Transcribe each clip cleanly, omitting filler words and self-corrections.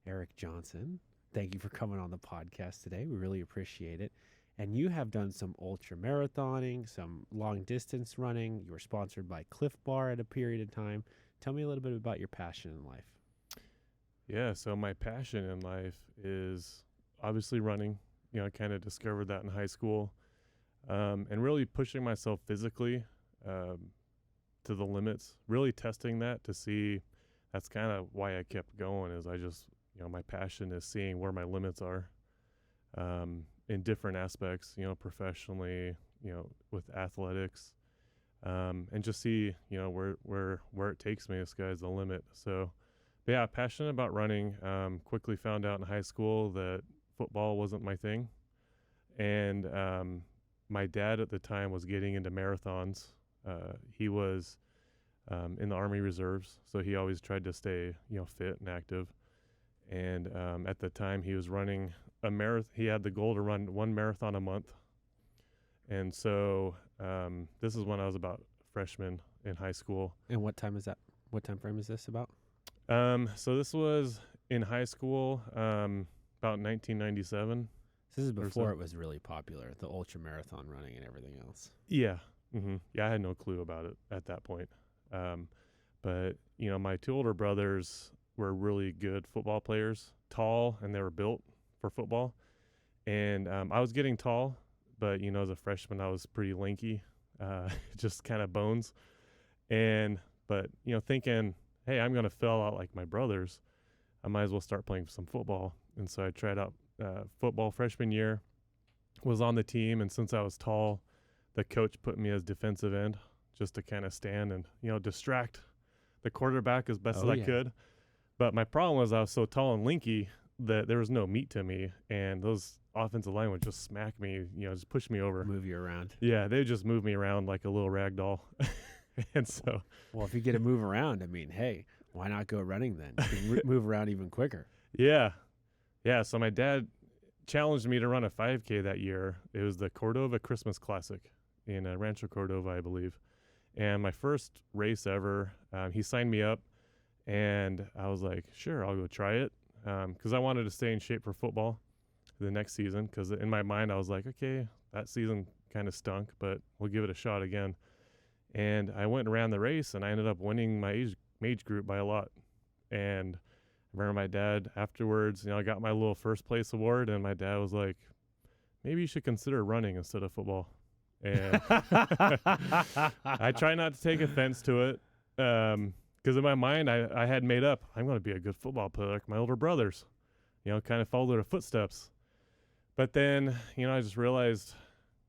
Eric Johnson. Thank you for coming on the podcast today. We really appreciate it. And you have done some ultra marathoning, some long distance running. You were sponsored by Cliff Bar at a period of time. Tell me a little bit about your passion in life. Yeah, so my passion in life is obviously running. You know, I kind of discovered that in high school, and really pushing myself physically to the limits, really testing that to see. That's kind of why I kept going, is I just, my passion is seeing where my limits are in different aspects, professionally, with athletics, and just see, where it takes me. The sky's the limit. So, but yeah, passionate about running. Quickly found out in high school that football wasn't my thing. And my dad at the time was getting into marathons. He was in the Army Reserves, so he always tried to stay, fit and active. And at the time, he was running a marathon. He had the goal to run one marathon a month. And so this is when I was about freshman in high school. And what time is that? What time frame is this about? So this was in high school, about 1997. This is before it was really popular, the ultra marathon running and everything else. Yeah. Mm-hmm. Yeah, I had no clue about it at that point. But, my two older brothers were really good football players, tall, and they were built for football. And I was getting tall, but, as a freshman, I was pretty lanky, just kind of bones. But thinking, hey, I'm going to fill out like my brothers, I might as well start playing some football. And so I tried out football freshman year, was on the team. And since I was tall, the coach put me as defensive end just to kind of stand and, distract the quarterback as best as I could. But my problem was I was so tall and lanky that there was no meat to me. And those offensive line would just smack me, just push me over. Move you around. Yeah, they would just move me around like a little rag doll. And so. Well, if you get to move around, hey, why not go running then? You can move around even quicker. Yeah. Yeah. So my dad challenged me to run a 5K that year. It was the Cordova Christmas Classic in Rancho Cordova, I believe. And my first race ever, he signed me up, and I was like, sure, I'll go try it. Because I wanted to stay in shape for football the next season. Because in my mind, I was like, okay, that season kind of stunk, but we'll give it a shot again. And I went and ran the race, and I ended up winning my age group by a lot. And I remember my dad afterwards, I got my little first place award, and my dad was like, maybe you should consider running instead of football. And I try not to take offense to it, because in my mind, I had made up, I'm going to be a good football player like my older brothers, kind of follow their footsteps. But then, I just realized,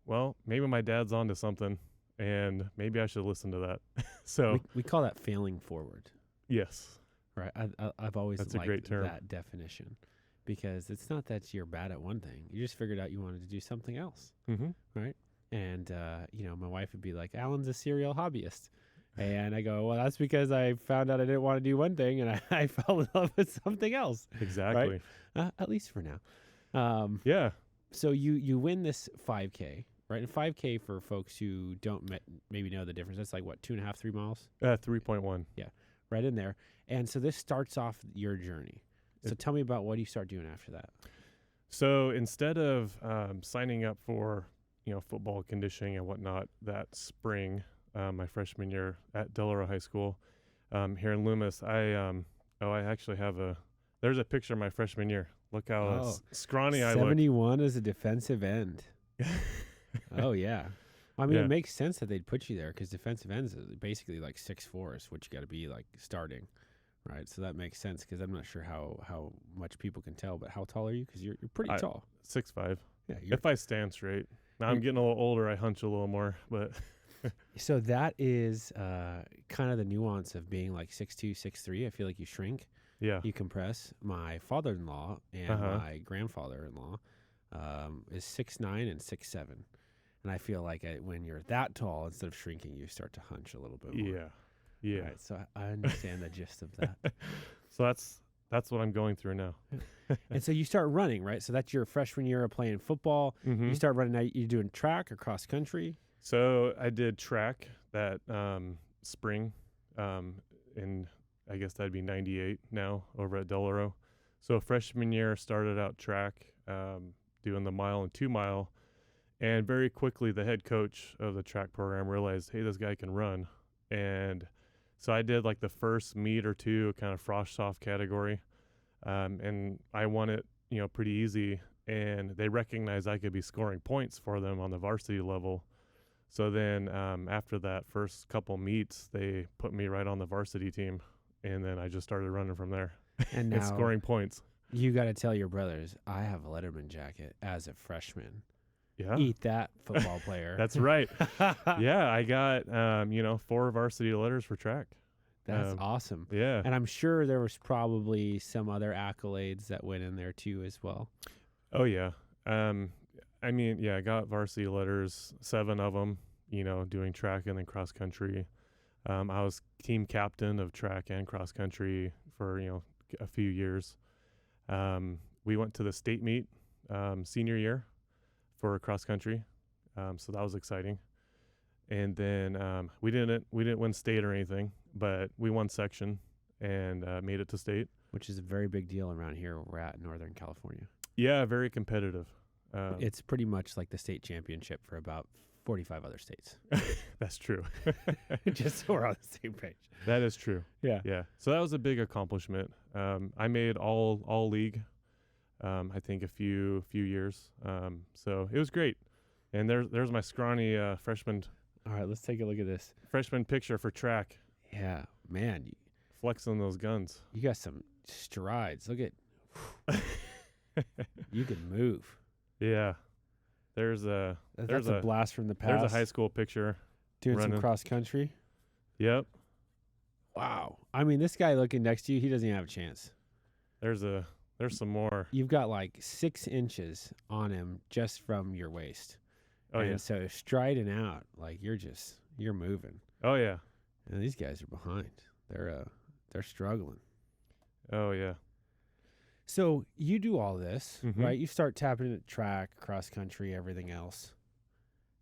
well, maybe my dad's onto something, and maybe I should listen to that. So we call that failing forward. Yes. Right. I've always That's a great term. That definition, because it's not that you're bad at one thing. You just figured out you wanted to do something else. Mm-hmm. Right. And, my wife would be like, Alan's a serial hobbyist. And I go, well, that's because I found out I didn't want to do one thing, and I fell in love with something else. Exactly. Right? At least for now. Yeah. So you win this 5K, right? And 5K, for folks who don't maybe know the difference, that's like, what, 2.5, 3 miles? 3.1. Yeah, right in there. And so this starts off your journey. So tell me about what you start doing after that. So instead of signing up for, football conditioning and whatnot that spring, my freshman year at Del Oro High School here in Loomis, I actually have there's a picture of my freshman year. Look how scrawny I look. 71 as a defensive end. Oh, yeah. It makes sense that they'd put you there, because defensive ends is basically like 6'4", is what you got to be like starting, right? So that makes sense, because I'm not sure how much people can tell, but how tall are you? Because you're pretty tall. 6'5". Yeah. If I stand straight. Now I'm getting a little older, I hunch a little more, but. So that is kind of the nuance of being like 6'2", 6'3". I feel like you shrink. Yeah. You compress. My father-in-law and my grandfather-in-law is 6'9" and 6'7". And I feel like when you're that tall, instead of shrinking, you start to hunch a little bit more. Yeah. Yeah. Right, so I understand the gist of that. So that's what I'm going through now. And so you start running, right? So that's your freshman year of playing football. Mm-hmm. You start running. Now you're doing track or cross country? So I did track that spring, in I guess that'd be 98 now over at Del Oro. So freshman year, started out track, doing the mile and 2 mile. And very quickly, the head coach of the track program realized, hey, this guy can run. And so I did like the first meet or two, kind of frosh soft category. And I won it, pretty easy. And they recognized I could be scoring points for them on the varsity level. So then after that first couple meets, they put me right on the varsity team. And then I just started running from there And and now scoring points. you got to tell your brothers, I have a Letterman jacket as a freshman. Yeah. Eat that, football player. That's right. Yeah, I got, 4 varsity letters for track. That's awesome. Yeah. And I'm sure there was probably some other accolades that went in there too as well. Oh, yeah. I got varsity letters, 7 of them, doing track and then cross country. I was team captain of track and cross country for, a few years. We went to the state meet senior year for cross country. So that was exciting. And then we didn't win state or anything, but we won section and made it to state. Which is a very big deal around here where we're at in Northern California. Yeah, very competitive. It's pretty much like the state championship for about 45 other states. That's true. Just so we're on the same page. That is true. Yeah. Yeah. So that was a big accomplishment. I made all league, I think a few years. So it was great. And there's my scrawny freshman. All right, let's take a look at this. Freshman picture for track. Yeah, man, Flexing those guns. you got some strides. Look at you can move. Yeah. There's a blast from the past. there's a high school picture. doing running. some cross country. Yep. Wow. I mean, this guy looking next to you, he doesn't even have a chance. There's some more. You've got like 6 inches on him just from your waist. Oh and yeah. so striding out, like you're moving. Oh yeah. And these guys are behind. They're struggling. Oh yeah. So you do all this, Mhm. right? You start tapping into track, cross country, everything else.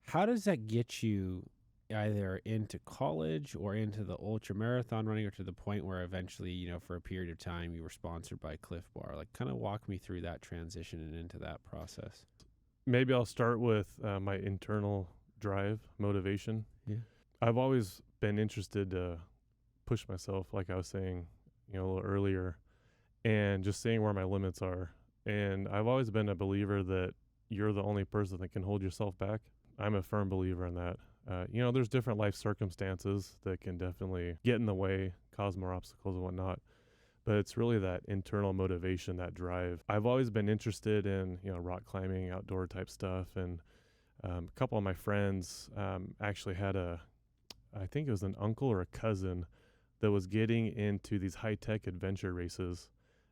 How does that get you either into college or into the ultra marathon running, or to the point where eventually, for a period of time you were sponsored by Cliff Bar? Like, kind of walk me through that transition and into that process. Maybe I'll start with my internal drive, motivation. Yeah. I've always been interested to push myself, like I was saying, a little earlier, and just seeing where my limits are. And I've always been a believer that you're the only person that can hold yourself back. I'm a firm believer in that. There's different life circumstances that can definitely get in the way, cause more obstacles and whatnot. But it's really that internal motivation, that drive. I've always been interested in, rock climbing, outdoor type stuff. And a couple of my friends actually had I think it was an uncle or a cousin that was getting into these high-tech adventure races.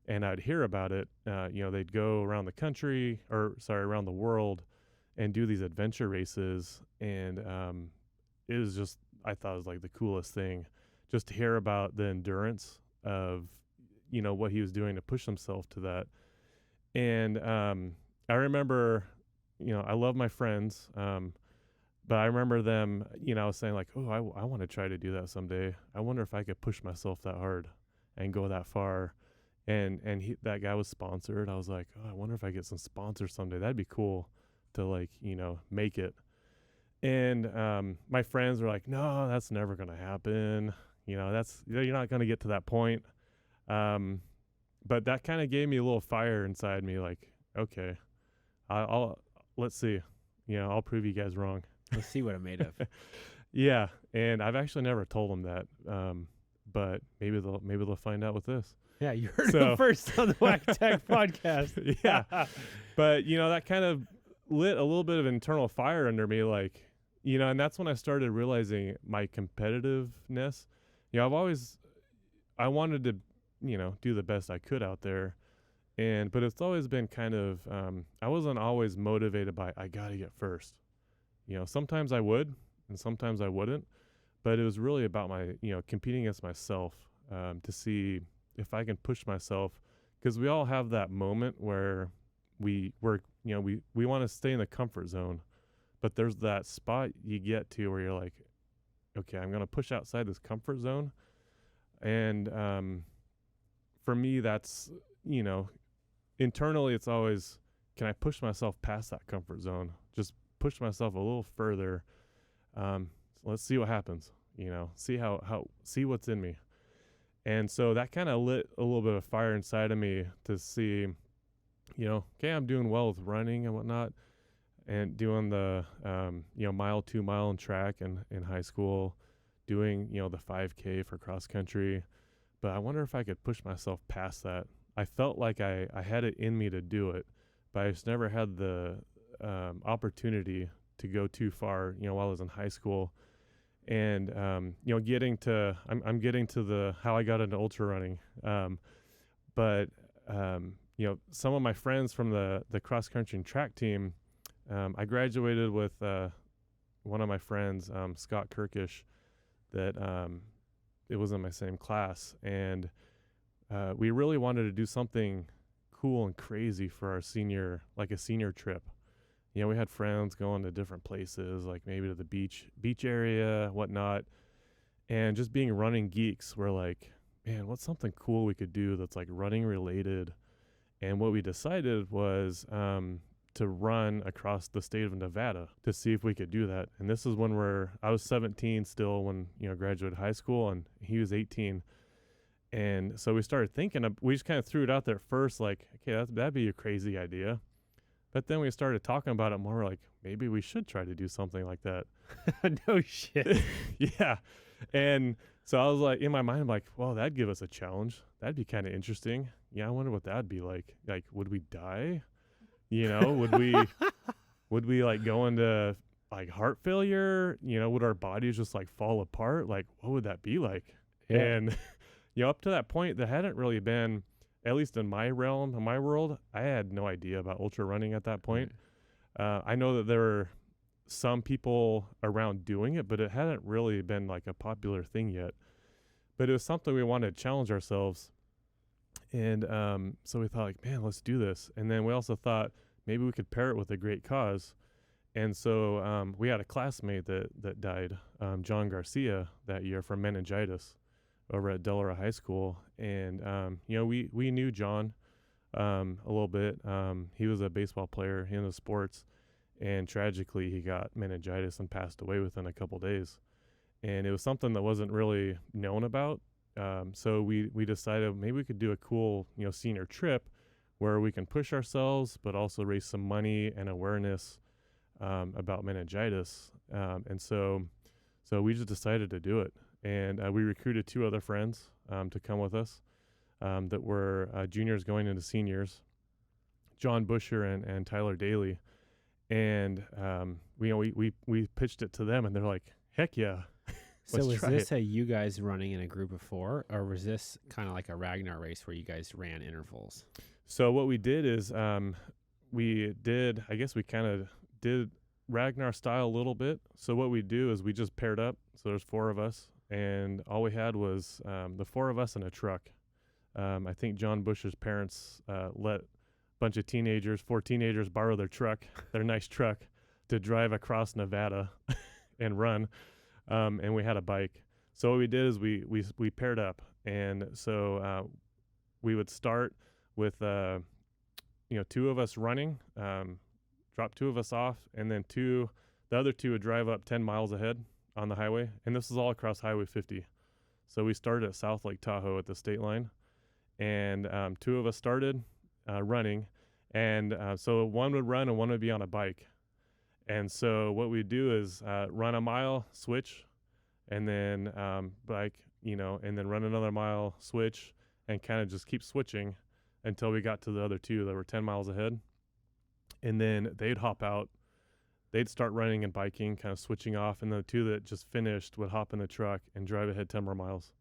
And I'd hear about it. They'd go around the country, around the world, and do these adventure races. And it was just, I thought it was like the coolest thing, just to hear about the endurance of, what he was doing to push himself to that. And I remember, I love my friends, but I remember them, I was saying like, oh, I want to try to do that someday. I wonder if I could push myself that hard and go that far. And that guy was sponsored. I was like, oh, I wonder if I get some sponsors someday. That'd be cool to make it. And my friends were like, no, that's never going to happen. You're not going to get to that point. But that kind of gave me a little fire inside me. Like, okay, let's see, I'll prove you guys wrong. Let's see what I'm made of. Yeah. And I've actually never told them that. But maybe they'll find out with this. Yeah, you heard it first on the WAC Attack Podcast. Yeah. But, that kind of lit a little bit of internal fire under me, and that's when I started realizing my competitiveness. I wanted to, do the best I could out there. But it's always been kind of, I wasn't always motivated by, I got to get first. Sometimes I would and sometimes I wouldn't, but it was really about my, competing against myself, to see if I can push myself, because we all have that moment where we want to stay in the comfort zone, but there's that spot you get to where you're like, okay, I'm going to push outside this comfort zone. And for me, that's, you know, internally it's always, can I push myself past that comfort zone? Just push myself a little further. Let's see what happens, you know, see what's in me. And so that kind of lit a little bit of fire inside of me to see, you know, okay, I'm doing well with running and whatnot, and doing the, you know, 2 mile in track in high school, doing, you know, the 5K for cross country. But I wonder if I could push myself past that. I felt like I had it in me to do it, but I just never had the opportunity to go too far, you know, while I was in high school. And, you know, I'm getting to the, how I got into ultra running. But, you know, some of my friends from the cross country and track team, I graduated with, one of my friends, Scott Kirkish, that, it was in my same class. And, we really wanted to do something cool and crazy for our senior trip. You know, we had friends going to different places, like maybe to the beach area, whatnot. And just being running geeks, we're like, man, what's something cool we could do that's like running related? And what we decided was to run across the state of Nevada to see if we could do that. And this is when I was 17 still when, you know, graduated high school, and he was 18. And so we started thinking, we just kind of threw it out there first, like, okay, that'd be a crazy idea. But then we started talking about it more, like, maybe we should try to do something like that. No shit. Yeah. And so I was like, in my mind, I'm like, well, that'd give us a challenge. That'd be kind of interesting. Yeah, I wonder what that'd be like. Like, would we die? You know, would we like go into like heart failure? You know, would our bodies just like fall apart? Like, what would that be like? Yeah. And, you know, up to that point, there hadn't really been, at least in my realm, in my world, I had no idea about ultra running at that point. I know that there were some people around doing it, but it hadn't really been like a popular thing yet. But it was something we wanted to challenge ourselves. And so we thought, like, man, let's do this. And then we also thought maybe we could pair it with a great cause. And so we had a classmate that died, John Garcia, that year from meningitis over at Delaware High School. And, you know, we knew John a little bit. He was a baseball player into sports, and tragically he got meningitis and passed away within a couple days. And it was something that wasn't really known about. So we decided maybe we could do a cool, you know, senior trip where we can push ourselves, but also raise some money and awareness about meningitis. And so we just decided to do it. And we recruited 2 other friends to come with us that were juniors going into seniors, John Busher and Tyler Daly. And we pitched it to them, and they're like, heck yeah. So was this you guys running in a group of 4, or was this kind of like a Ragnar race where you guys ran intervals? So what we did is we kind of did Ragnar style a little bit. So what we do is we just paired up. So there's 4 of us, and all we had was the 4 of us in a truck. I think John Bush's parents let a bunch of 4 teenagers borrow their nice truck, to drive across Nevada and run. And we had a bike. So what we did is we paired up. And so we would start with, 2 of us running, drop 2 of us off, and then the other 2 would drive up 10 miles ahead on the highway. And this is all across Highway 50. So we started at South Lake Tahoe at the state line. And 2 of us started running. And so one would run and one would be on a bike. And so what we do is run a mile, switch, and then bike, and then run another mile, switch, and kind of just keep switching until we got to the other 2 that were 10 miles ahead. And then they'd hop out. They'd start running and biking, kind of switching off. And the 2 that just finished would hop in the truck and drive ahead 10 more miles.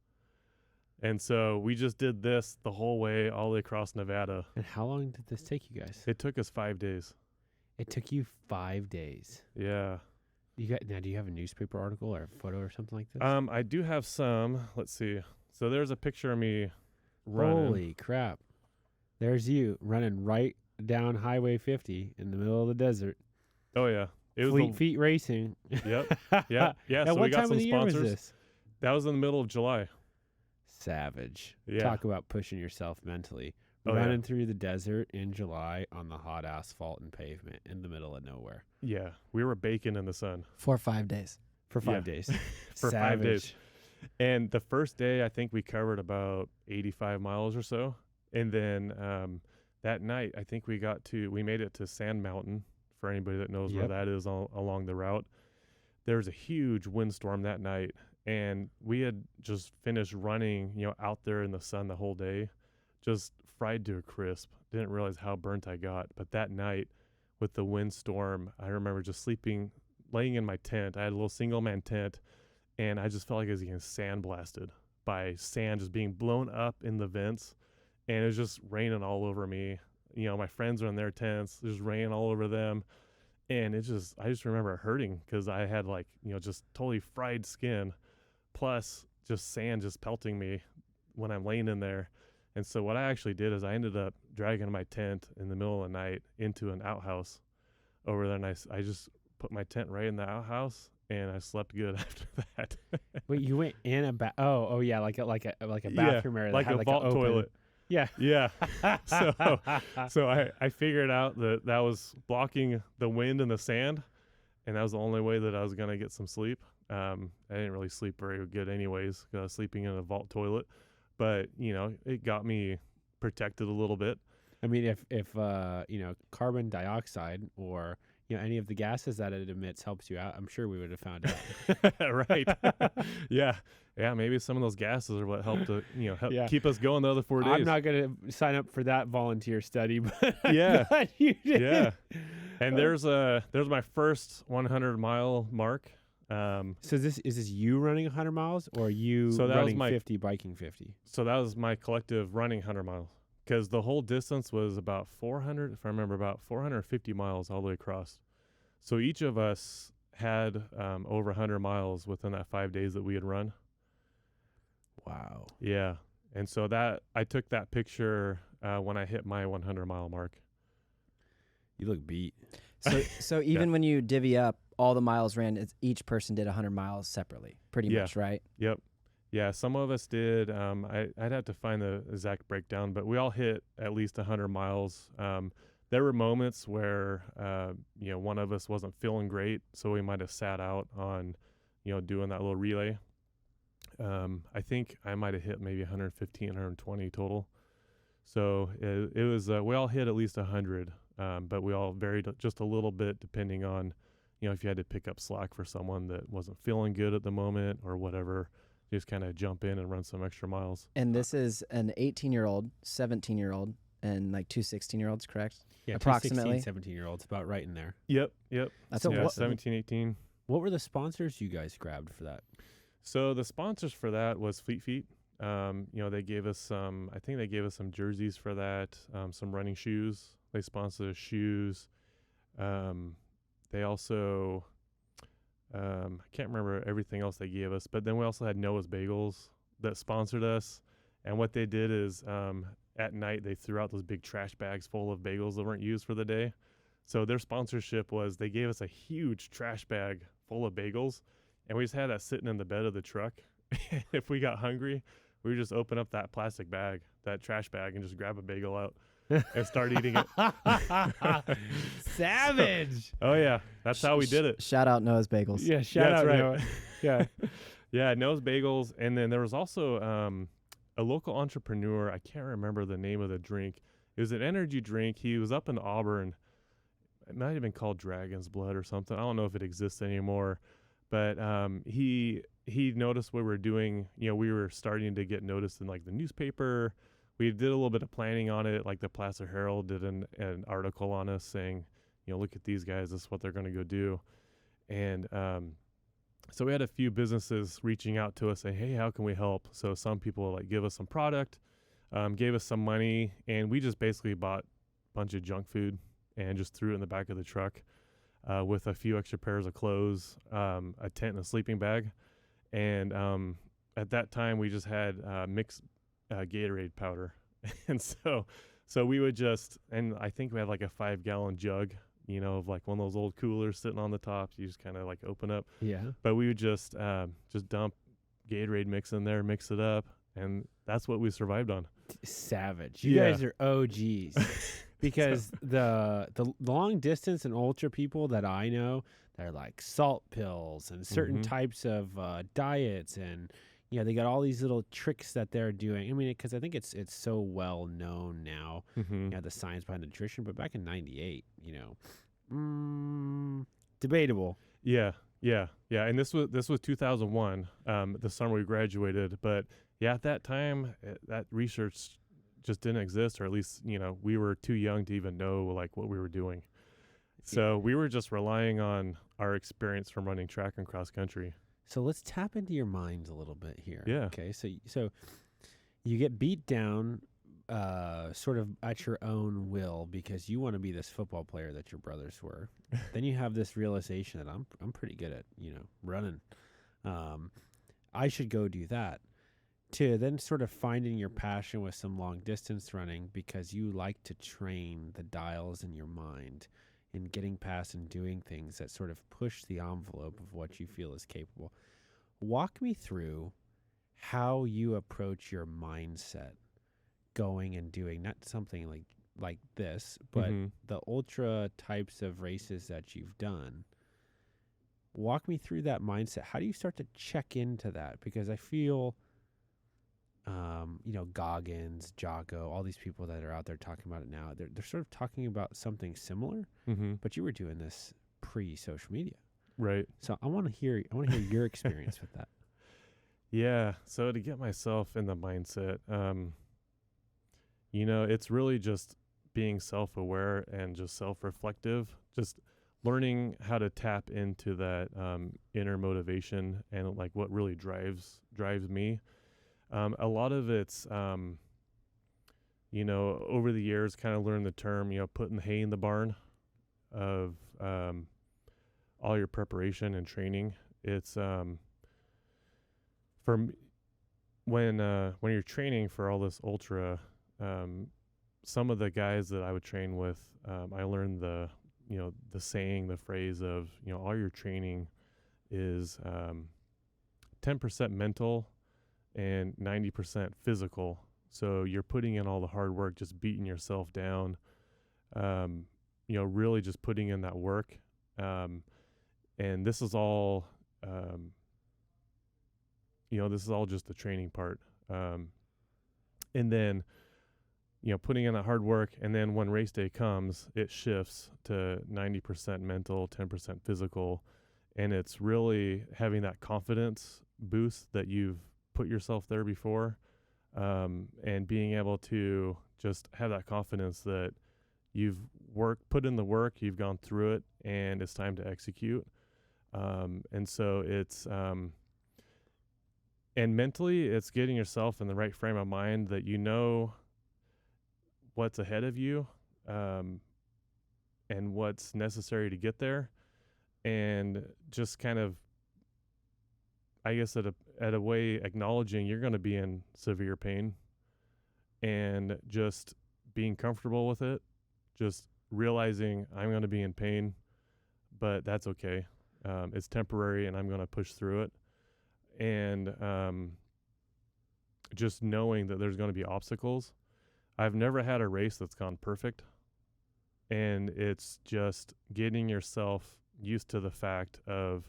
And so we just did this the whole way, all the way across Nevada. And how long did this take you guys? It took us 5 days. It took you 5 days. Yeah. Now, do you have a newspaper article or a photo or something like this? I do have some. Let's see. So there's a picture of me running. Holy crap. There's you running right down Highway 50 in the middle of the desert. Oh, yeah. It was Fleet Feet Racing. Yep. Yeah. Yeah. So we got time some of the year sponsors. was this? That was in the middle of July. Savage. Yeah. Talk about pushing yourself mentally. running through the desert in July on the hot asphalt and pavement in the middle of nowhere. Yeah, we were baking in the sun for 5 days. For 5 days. For 5 days. And the first day, I think we covered about 85 miles or so. And then that night, I think we made it to Sand Mountain, for anybody that knows where that is along the route. There was a huge windstorm that night, and we had just finished running, out there in the sun the whole day, just fried to a crisp. Didn't realize how burnt I got. But that night with the windstorm, I remember just laying in my tent. I had a little single-man tent, and I just felt like I was getting sandblasted by sand just being blown up in the vents, and it was just raining all over me. My friends are in their tents, there's raining all over them, and I just remember hurting because I had just totally fried skin, plus just sand just pelting me when I'm laying in there. And so what I actually did is I ended up dragging my tent in the middle of the night into an outhouse over there, and I just put my tent right in the outhouse, and I slept good after that. Wait, you went in a oh yeah, like a bathroom area, like that a had vault toilet. Yeah. So I figured out that was blocking the wind and the sand, and that was the only way that I was gonna get some sleep. I didn't really sleep very good anyways, because I was sleeping in a vault toilet, but it got me protected a little bit. I mean, if carbon dioxide or any of the gases that it emits helps you out, I'm sure we would have found out. Right. Yeah. Maybe some of those gases are what helped to keep us going the other 4 days. I'm not going to sign up for that volunteer study, but yeah, I'm glad you did. Yeah. And there's my first 100-mile mark. So is this you running 100 miles or you running 50, biking 50? So that was my collective running 100 miles, because the whole distance was about 400, if I remember, about 450 miles all the way across. So each of us had over 100 miles within that 5 days that we had run. Wow. Yeah. And so I took that picture when I hit my 100-mile mark. You look beat. So even when you divvy up all the miles ran, each person did 100 miles separately, pretty much, right? Yep. Yeah, some of us did. I'd have to find the exact breakdown, but we all hit at least 100 miles. There were moments where, one of us wasn't feeling great, so we might have sat out on, doing that little relay. I think I might have hit maybe 115, 120 total. So it was, we all hit at least 100, but we all varied just a little bit depending on, if you had to pick up slack for someone that wasn't feeling good at the moment or whatever, just kind of jump in and run some extra miles. And this is an 18-year-old, 17-year-old, and like 2 16-year-olds, correct? Yeah, approximately. 16, 17-year-olds, about right in there. Yep. That's 17, 18. What were the sponsors you guys grabbed for that? So the sponsors for that was Fleet Feet. They gave us I think they gave us some jerseys for that, some running shoes. They sponsored us shoes. They also, I can't remember everything else they gave us, but then we also had Noah's Bagels that sponsored us. And what they did is, at night they threw out those big trash bags full of bagels that weren't used for the day. So their sponsorship was they gave us a huge trash bag full of bagels, and we just had that sitting in the bed of the truck. If we got hungry, we would just open up that plastic bag, that trash bag, and just grab a bagel out and start eating it. Savage. Oh yeah, that's how we did it. Shout out Noah's Bagels. Yeah, shout out right. Noah. Yeah. Yeah, Noah's Bagels. And then there was also a local entrepreneur. I can't remember the name of the drink. It was an energy drink. He was up in Auburn. It might have been called Dragon's Blood or something. I don't know if it exists anymore. But he noticed what we were doing. We were starting to get noticed in like the newspaper. We did a little bit of planning on it. Like the Placer Herald did an article on us saying, look at these guys. This is what they're going to go do. And so we had a few businesses reaching out to us saying, hey, how can we help? So some people like give us some product, gave us some money, and we just basically bought a bunch of junk food and just threw it in the back of the truck with a few extra pairs of clothes, a tent and a sleeping bag. And at that time, we just had mixed Gatorade powder. And so we would and I think we had like a 5-gallon jug, of like one of those old coolers sitting on the top. You just kind of like open up. Yeah. But we would just dump Gatorade mix in there, mix it up, and that's what we survived on. Savage. You Yeah. guys are OGs. Because the long distance and ultra people that I know, they're like salt pills and certain types of diets, and they got all these little tricks that they're doing. I mean, because I think it's so well known now, the science behind nutrition. But back in '98, debatable. Yeah. And this was 2001, the summer we graduated. But yeah, at that time, that research just didn't exist, or at least we were too young to even know like what we were doing. So we were just relying on our experience from running track and cross country. So let's tap into your minds a little bit here. Yeah. Okay. So you get beat down, sort of at your own will because you want to be this football player that your brothers were. Then you have this realization that I'm pretty good at running. I should go do that. To then sort of finding your passion with some long distance running because you like to train the dials in your mind and getting past and doing things that sort of push the envelope of what you feel is capable. Walk me through how you approach your mindset going and doing not something like this, but the ultra types of races that you've done. Walk me through that mindset. How do you start to check into that? Because I feel Goggins, Jocko, all these people that are out there talking about it now, they're sort of talking about something similar, but you were doing this pre-social media. Right. So I want to hear your experience with that. Yeah. So to get myself in the mindset, it's really just being self-aware and just self-reflective, just learning how to tap into that inner motivation and like what really drives me. A lot of it's, over the years, kind of learned the term, putting hay in the barn of all your preparation and training. It's when you're training for all this ultra, some of the guys that I would train with, I learned the saying, the phrase of, all your training is 10% mental and 90% physical. So you're putting in all the hard work, just beating yourself down, really just putting in that work. And this is all, just the training part. And then, putting in that hard work. And then when race day comes, it shifts to 90% mental, 10% physical. And it's really having that confidence boost that you've put yourself there before, and being able to just have that confidence that you've put in the work, you've gone through it, and it's time to execute. And so it's, and mentally it's getting yourself in the right frame of mind that what's ahead of you, and what's necessary to get there, and just kind of, I guess at a way acknowledging you're going to be in severe pain and just being comfortable with it, just realizing I'm going to be in pain, but that's okay. It's temporary and I'm going to push through it. And just knowing that there's going to be obstacles. I've never had a race that's gone perfect. And it's just getting yourself used to the fact of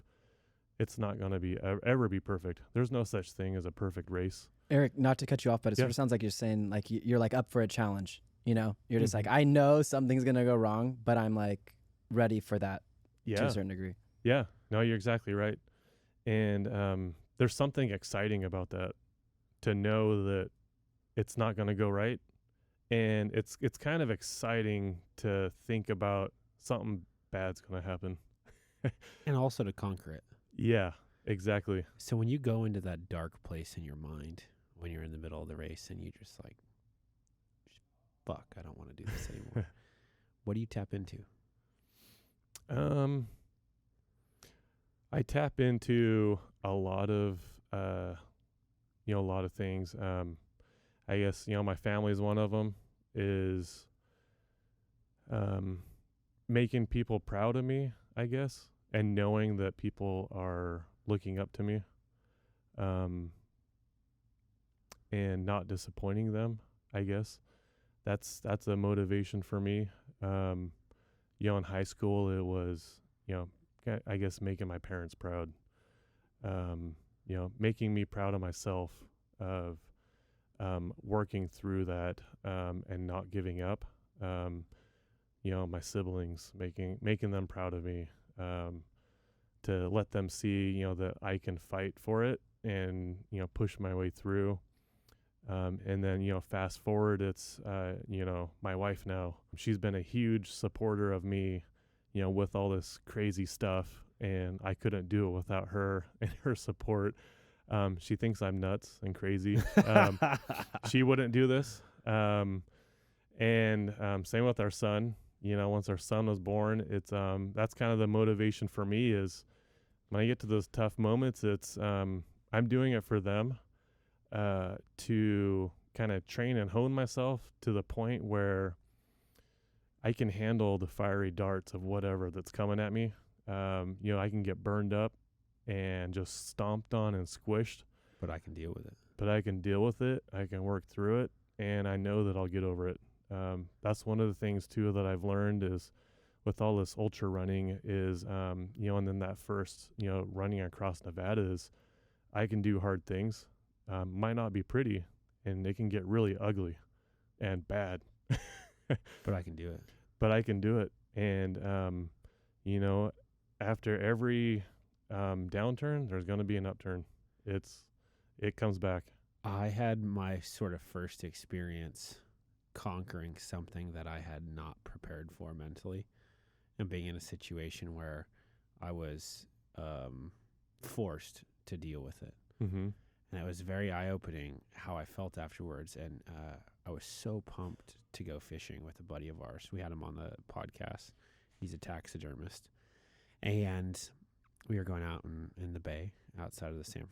it's not going to ever be perfect. There's no such thing as a perfect race. Eric, not to cut you off, but it sort of sounds like you're saying like you're like up for a challenge. You're just like, I know something's going to go wrong, but I'm like ready for that to a certain degree. Yeah. No, you're exactly right. And there's something exciting about that, to know that it's not going to go right. And it's kind of exciting to think about something bad's going to happen. And also to conquer it. Yeah, exactly. So when you go into that dark place in your mind, when you're in the middle of the race and you just like, fuck, I don't want to do this anymore. What do you tap into? I tap into a lot of things. I guess, my family is one of them, is making people proud of me, I guess, and knowing that people are looking up to me. and not disappointing them, I guess. That's a motivation for me. You know, in high school, it was, you know, I guess making my parents proud. You know, making me proud of myself, of working through that and not giving up. You know, my siblings, making them proud of me, to let them see, you know, that I can fight for it and, you know, push my way through. And then, you know, fast forward, it's, you know, my wife now, she's been a huge supporter of me, you know, with all this crazy stuff, and I couldn't do it without her and her support. She thinks I'm nuts and crazy. She wouldn't do this. And same with our son. You know, once our son was born, it's that's kind of the motivation for me is when I get to those tough moments, it's I'm doing it for them, to kind of train and hone myself to the point where I can handle the fiery darts of whatever that's coming at me. You know, I can get burned up and just stomped on and squished. But I can deal with it. I can work through it, and I know that I'll get over it. That's one of the things too that I've learned is with all this ultra running is, you know, and then that first, you know, running across Nevada is I can do hard things. Might not be pretty, and they can get really ugly and bad. But I can do it. And, you know, after every downturn, there's going to be an upturn. It comes back. I had my sort of first experience conquering something that I had not prepared for mentally, and being in a situation where I was forced to deal with it. Mm-hmm. And it was very eye-opening how I felt afterwards. And I was so pumped to go fishing with a buddy of ours. We had him on the podcast. He's a taxidermist. And we were going out in the bay outside of San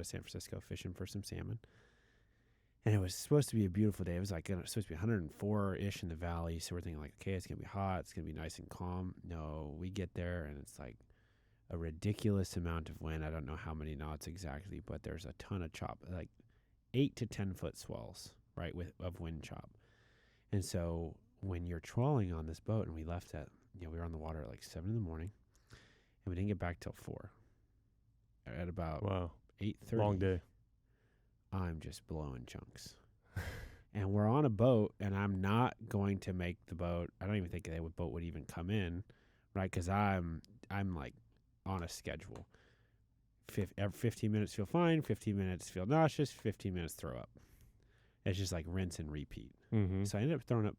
Francisco fishing for some salmon. And it was supposed to be a beautiful day. It was like supposed to be 104-ish in the valley. So we're thinking like, okay, it's going to be hot. It's going to be nice and calm. No, we get there and it's like a ridiculous amount of wind. I don't know how many knots exactly, but there's a ton of chop, like 8 to 10 foot swells, right, of wind chop. And so when you're trawling on this boat, and we left at, you know, we were on the water at like 7 in the morning, and we didn't get back till 4. At about 8:30. Long day. I'm just blowing chunks. And we're on a boat, and I'm not going to make the boat. I don't even think the boat would even come in, right? Because I'm like on a schedule. 15 minutes feel fine, 15 minutes feel nauseous, 15 minutes throw up. It's just like rinse and repeat. Mm-hmm. So I ended up throwing up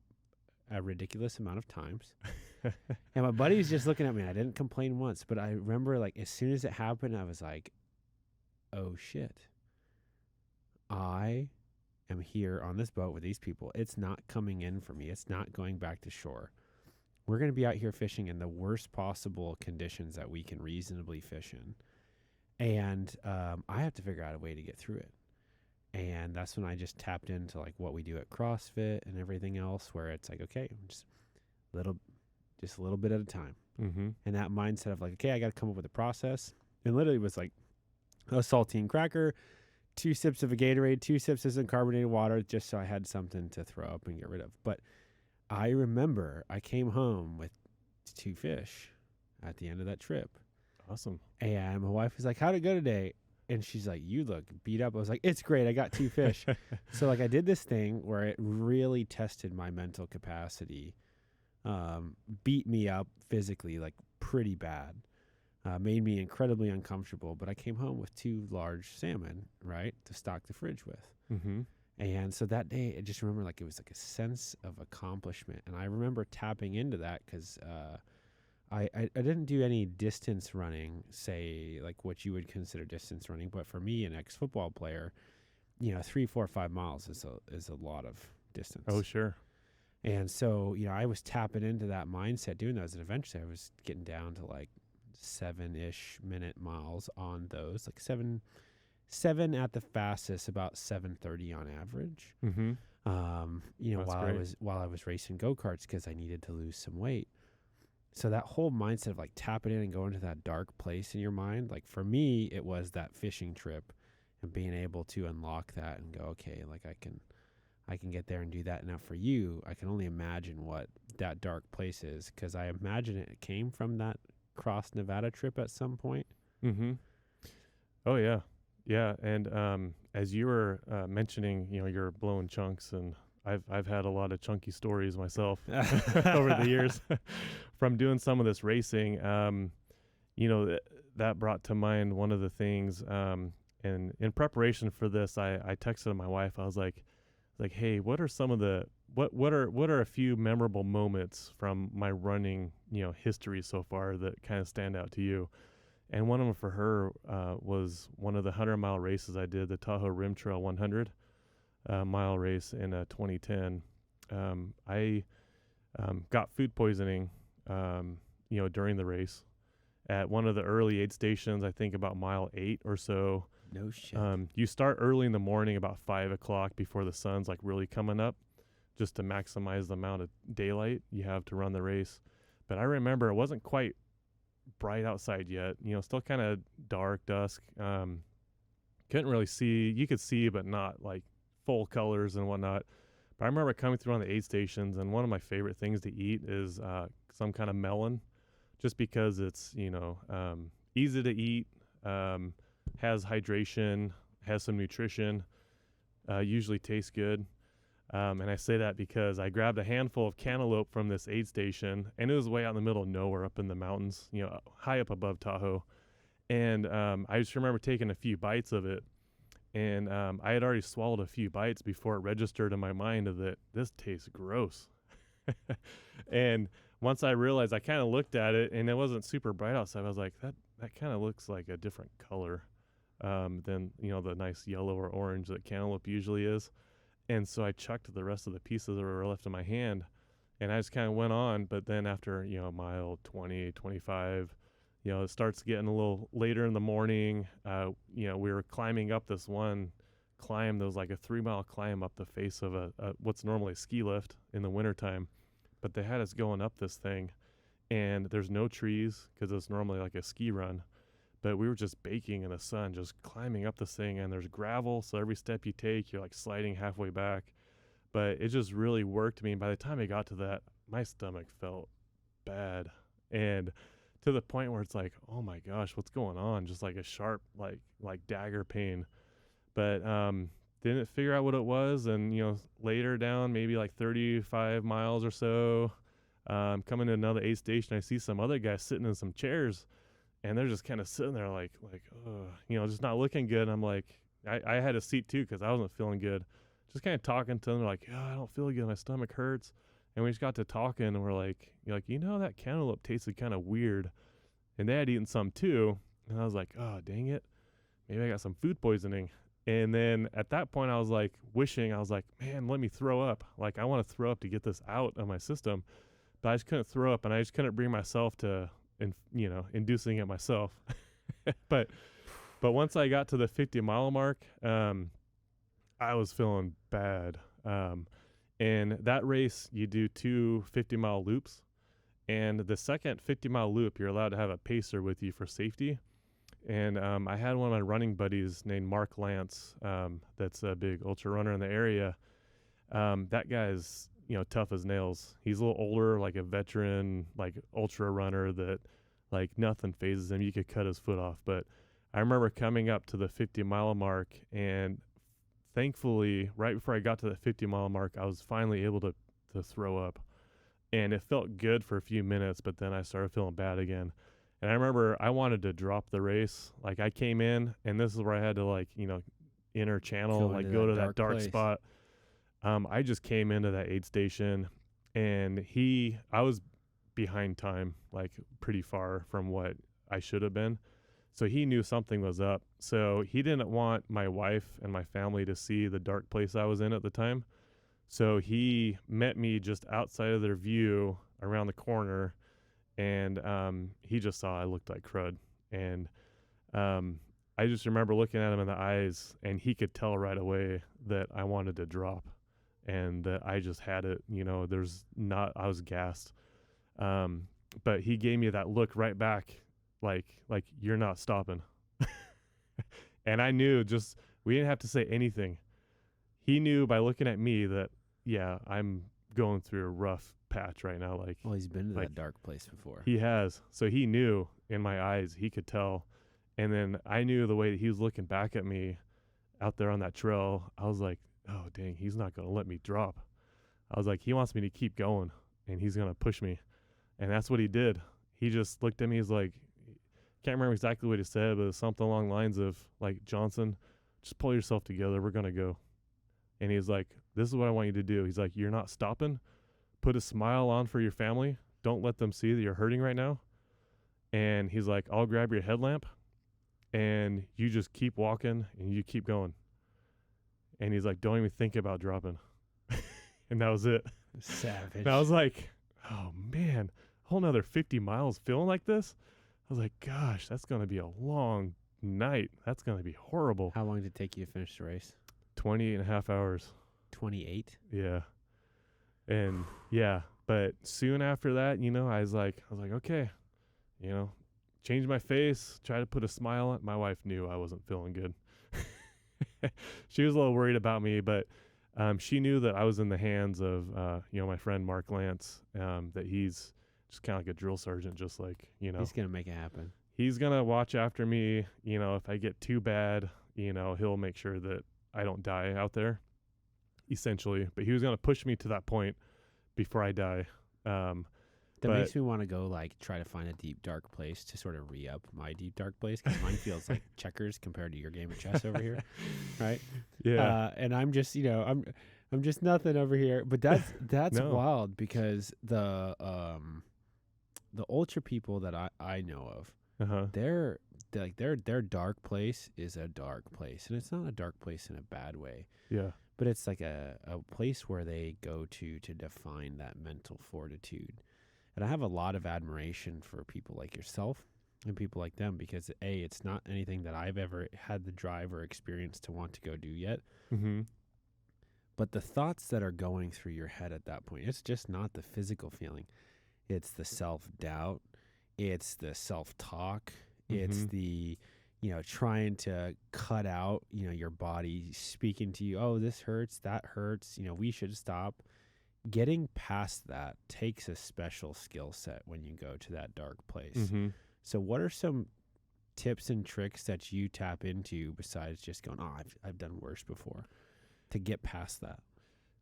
a ridiculous amount of times. And my buddy was just looking at me, and I didn't complain once, but I remember like as soon as it happened, I was like, oh shit. I am here on this boat with these people. It's not coming in for me. It's not going back to shore. We're going to be out here fishing in the worst possible conditions that we can reasonably fish in. And I have to figure out a way to get through it. And that's when I just tapped into like what we do at CrossFit and everything else, where it's like, okay, just a little bit at a time. Mm-hmm. And that mindset of like, okay, I got to come up with a process. And literally it was like a saltine cracker, 2 sips of a Gatorade, 2 sips of some carbonated water, just so I had something to throw up and get rid of. But I remember I came home with 2 fish at the end of that trip. Awesome. And my wife was like, how'd it go today? And she's like, you look beat up. I was like, it's great. I got 2 fish. So like I did this thing where it really tested my mental capacity, beat me up physically, like pretty bad, made me incredibly uncomfortable. But I came home with 2 large salmon, right, to stock the fridge with. Mm-hmm. And so that day, I just remember like it was like a sense of accomplishment. And I remember tapping into that because I didn't do any distance running, say, like what you would consider distance running. But for me, an ex-football player, you know, 3, 4, 5 miles is a lot of distance. Oh, sure. And so, you know, I was tapping into that mindset doing those. And eventually I was getting down to like 7-ish minute miles on those, like 7 at the fastest, about 7:30 on average. Mm-hmm. You know, That's while I was racing go-karts because I needed to lose some weight. So that whole mindset of like tapping in and going to that dark place in your mind, like for me, it was that fishing trip and being able to unlock that and go, okay, like I can get there and do that. Now for you, I can only imagine what that dark place is, because I imagine it came from that cross Nevada trip at some point. Mm-hmm. Oh yeah. Yeah. And as you were mentioning, you're blowing chunks, and I've had a lot of chunky stories myself over the years from doing some of this racing. That brought to mind one of the things, and in preparation for this, I texted my wife. I was like, hey, what are some of the what are a few memorable moments from my running history so far that kind of stand out to you? And one of them for her was one of the 100-mile races I did, the Tahoe Rim Trail 100 mile race in 2010. I got food poisoning, during the race at one of the early aid stations. I think about mile 8 or so. No shit. You start early in the morning, about 5 o'clock, before the sun's like really coming up, just to maximize the amount of daylight you have to run the race. But I remember it wasn't quite bright outside yet, still kind of dark, dusk. Couldn't really see. You could see, but not like full colors and whatnot. But I remember coming through on the aid stations, and one of my favorite things to eat is some kind of melon, just because it's easy to eat, has hydration, has some nutrition, usually tastes good. And I say that because I grabbed a handful of cantaloupe from this aid station, and it was way out in the middle of nowhere up in the mountains, high up above Tahoe. And I just remember taking a few bites of it, and I had already swallowed a few bites before it registered in my mind that this tastes gross. And once I realized, I kind of looked at it, and it wasn't super bright outside. I was like, that kind of looks like a different color than the nice yellow or orange that cantaloupe usually is. And so I chucked the rest of the pieces that were left in my hand, and I just kind of went on. But then after, mile 20, 25, it starts getting a little later in the morning. We were climbing up this one climb that was like a 3-mile climb up the face of a what's normally a ski lift in the wintertime. But they had us going up this thing, and there's no trees because it's normally like a ski run. But we were just baking in the sun, just climbing up this thing, and there's gravel, so every step you take, you're like sliding halfway back. But it just really worked me. And by the time I got to that, my stomach felt bad, and to the point where it's like, oh my gosh, what's going on? Just like a sharp, like dagger pain. But didn't figure out what it was, and later down, maybe like 35 miles or so, coming to another aid station, I see some other guys sitting in some chairs. And they're just kind of sitting there like, just not looking good. And I'm like, I had a seat too because I wasn't feeling good. Just kind of talking to them. They're like, I don't feel good. My stomach hurts. And we just got to talking, and we're like, that cantaloupe tasted kind of weird. And they had eaten some too. And I was like, oh, dang it. Maybe I got some food poisoning. And then at that point, I was like, man, let me throw up. Like, I want to throw up to get this out of my system. But I just couldn't throw up, and I just couldn't bring myself to inducing it myself. but once I got to the 50-mile mark, I was feeling bad. And that race, you do 2 50-mile loops, and the second 50-mile loop, you're allowed to have a pacer with you for safety. And I had one of my running buddies named Mark Lance, that's a big ultra runner in the area. That guy's tough as nails. He's a little older, like a veteran, like ultra runner that like nothing phases him. You could cut his foot off. But I remember coming up to the 50-mile mark, and thankfully, right before I got to the 50-mile mark, I was finally able to throw up. And it felt good for a few minutes, but then I started feeling bad again. And I remember I wanted to drop the race. Like, I came in, and this is where I had to inner channel, go to that dark spot. I just came into that aid station, and I was behind time, like pretty far from what I should have been. So he knew something was up. So he didn't want my wife and my family to see the dark place I was in at the time. So he met me just outside of their view around the corner, and he just saw I looked like crud. And I just remember looking at him in the eyes, and he could tell right away that I wanted to drop. And that I just had it, I was gassed. But he gave me that look right back, like you're not stopping. And I knew just We didn't have to say anything. He knew by looking at me that, yeah, I'm going through a rough patch right now. Like, well, he's been to that dark place before. He has. So he knew in my eyes, he could tell. And then I knew the way that he was looking back at me out there on that trail. I was like, oh, dang, he's not going to let me drop. I was like, he wants me to keep going, and he's going to push me. And that's what he did. He just looked at me. He's like, can't remember exactly what he said, but it was something along the lines of, like, Johnson, just pull yourself together. We're going to go. And he's like, this is what I want you to do. He's like, you're not stopping. Put a smile on for your family. Don't let them see that you're hurting right now. And he's like, I'll grab your headlamp, and you just keep walking, and you keep going. And he's like, don't even think about dropping. And that was it. Savage. And I was like, oh, man, a whole nother 50 miles feeling like this? I was like, gosh, that's going to be a long night. That's going to be horrible. How long did it take you to finish the race? 20 and a half hours. 28? Yeah. And, yeah, but soon after that, I was like, okay, change my face, try to put a smile on. My wife knew I wasn't feeling good. She was a little worried about me, but she knew that I was in the hands of, my friend Mark Lance, that he's just kind of like a drill sergeant, just like, He's going to make it happen. He's going to watch after me. If I get too bad, he'll make sure that I don't die out there, essentially. But he was going to push me to that point before I die. That makes me want to go, like, try to find a deep, dark place to sort of re-up my deep, dark place, because mine feels like checkers compared to your game of chess over here, right? Yeah. And I'm just, I'm just nothing over here. But that's No. wild, because the ultra people that I know of, their dark place is a dark place, and it's not a dark place in a bad way. Yeah. But it's like a place where they go to define that mental fortitude. And I have a lot of admiration for people like yourself and people like them, because it's not anything that I've ever had the drive or experience to want to go do yet. Mm-hmm. But the thoughts that are going through your head at that point, it's just not the physical feeling. It's the self-doubt. It's the self-talk. Mm-hmm. It's the, trying to cut out, your body speaking to you. Oh, this hurts. That hurts. We should stop. Getting past that takes a special skill set when you go to that dark place. Mm-hmm. So what are some tips and tricks that you tap into besides just going, I've done worse before, to get past that?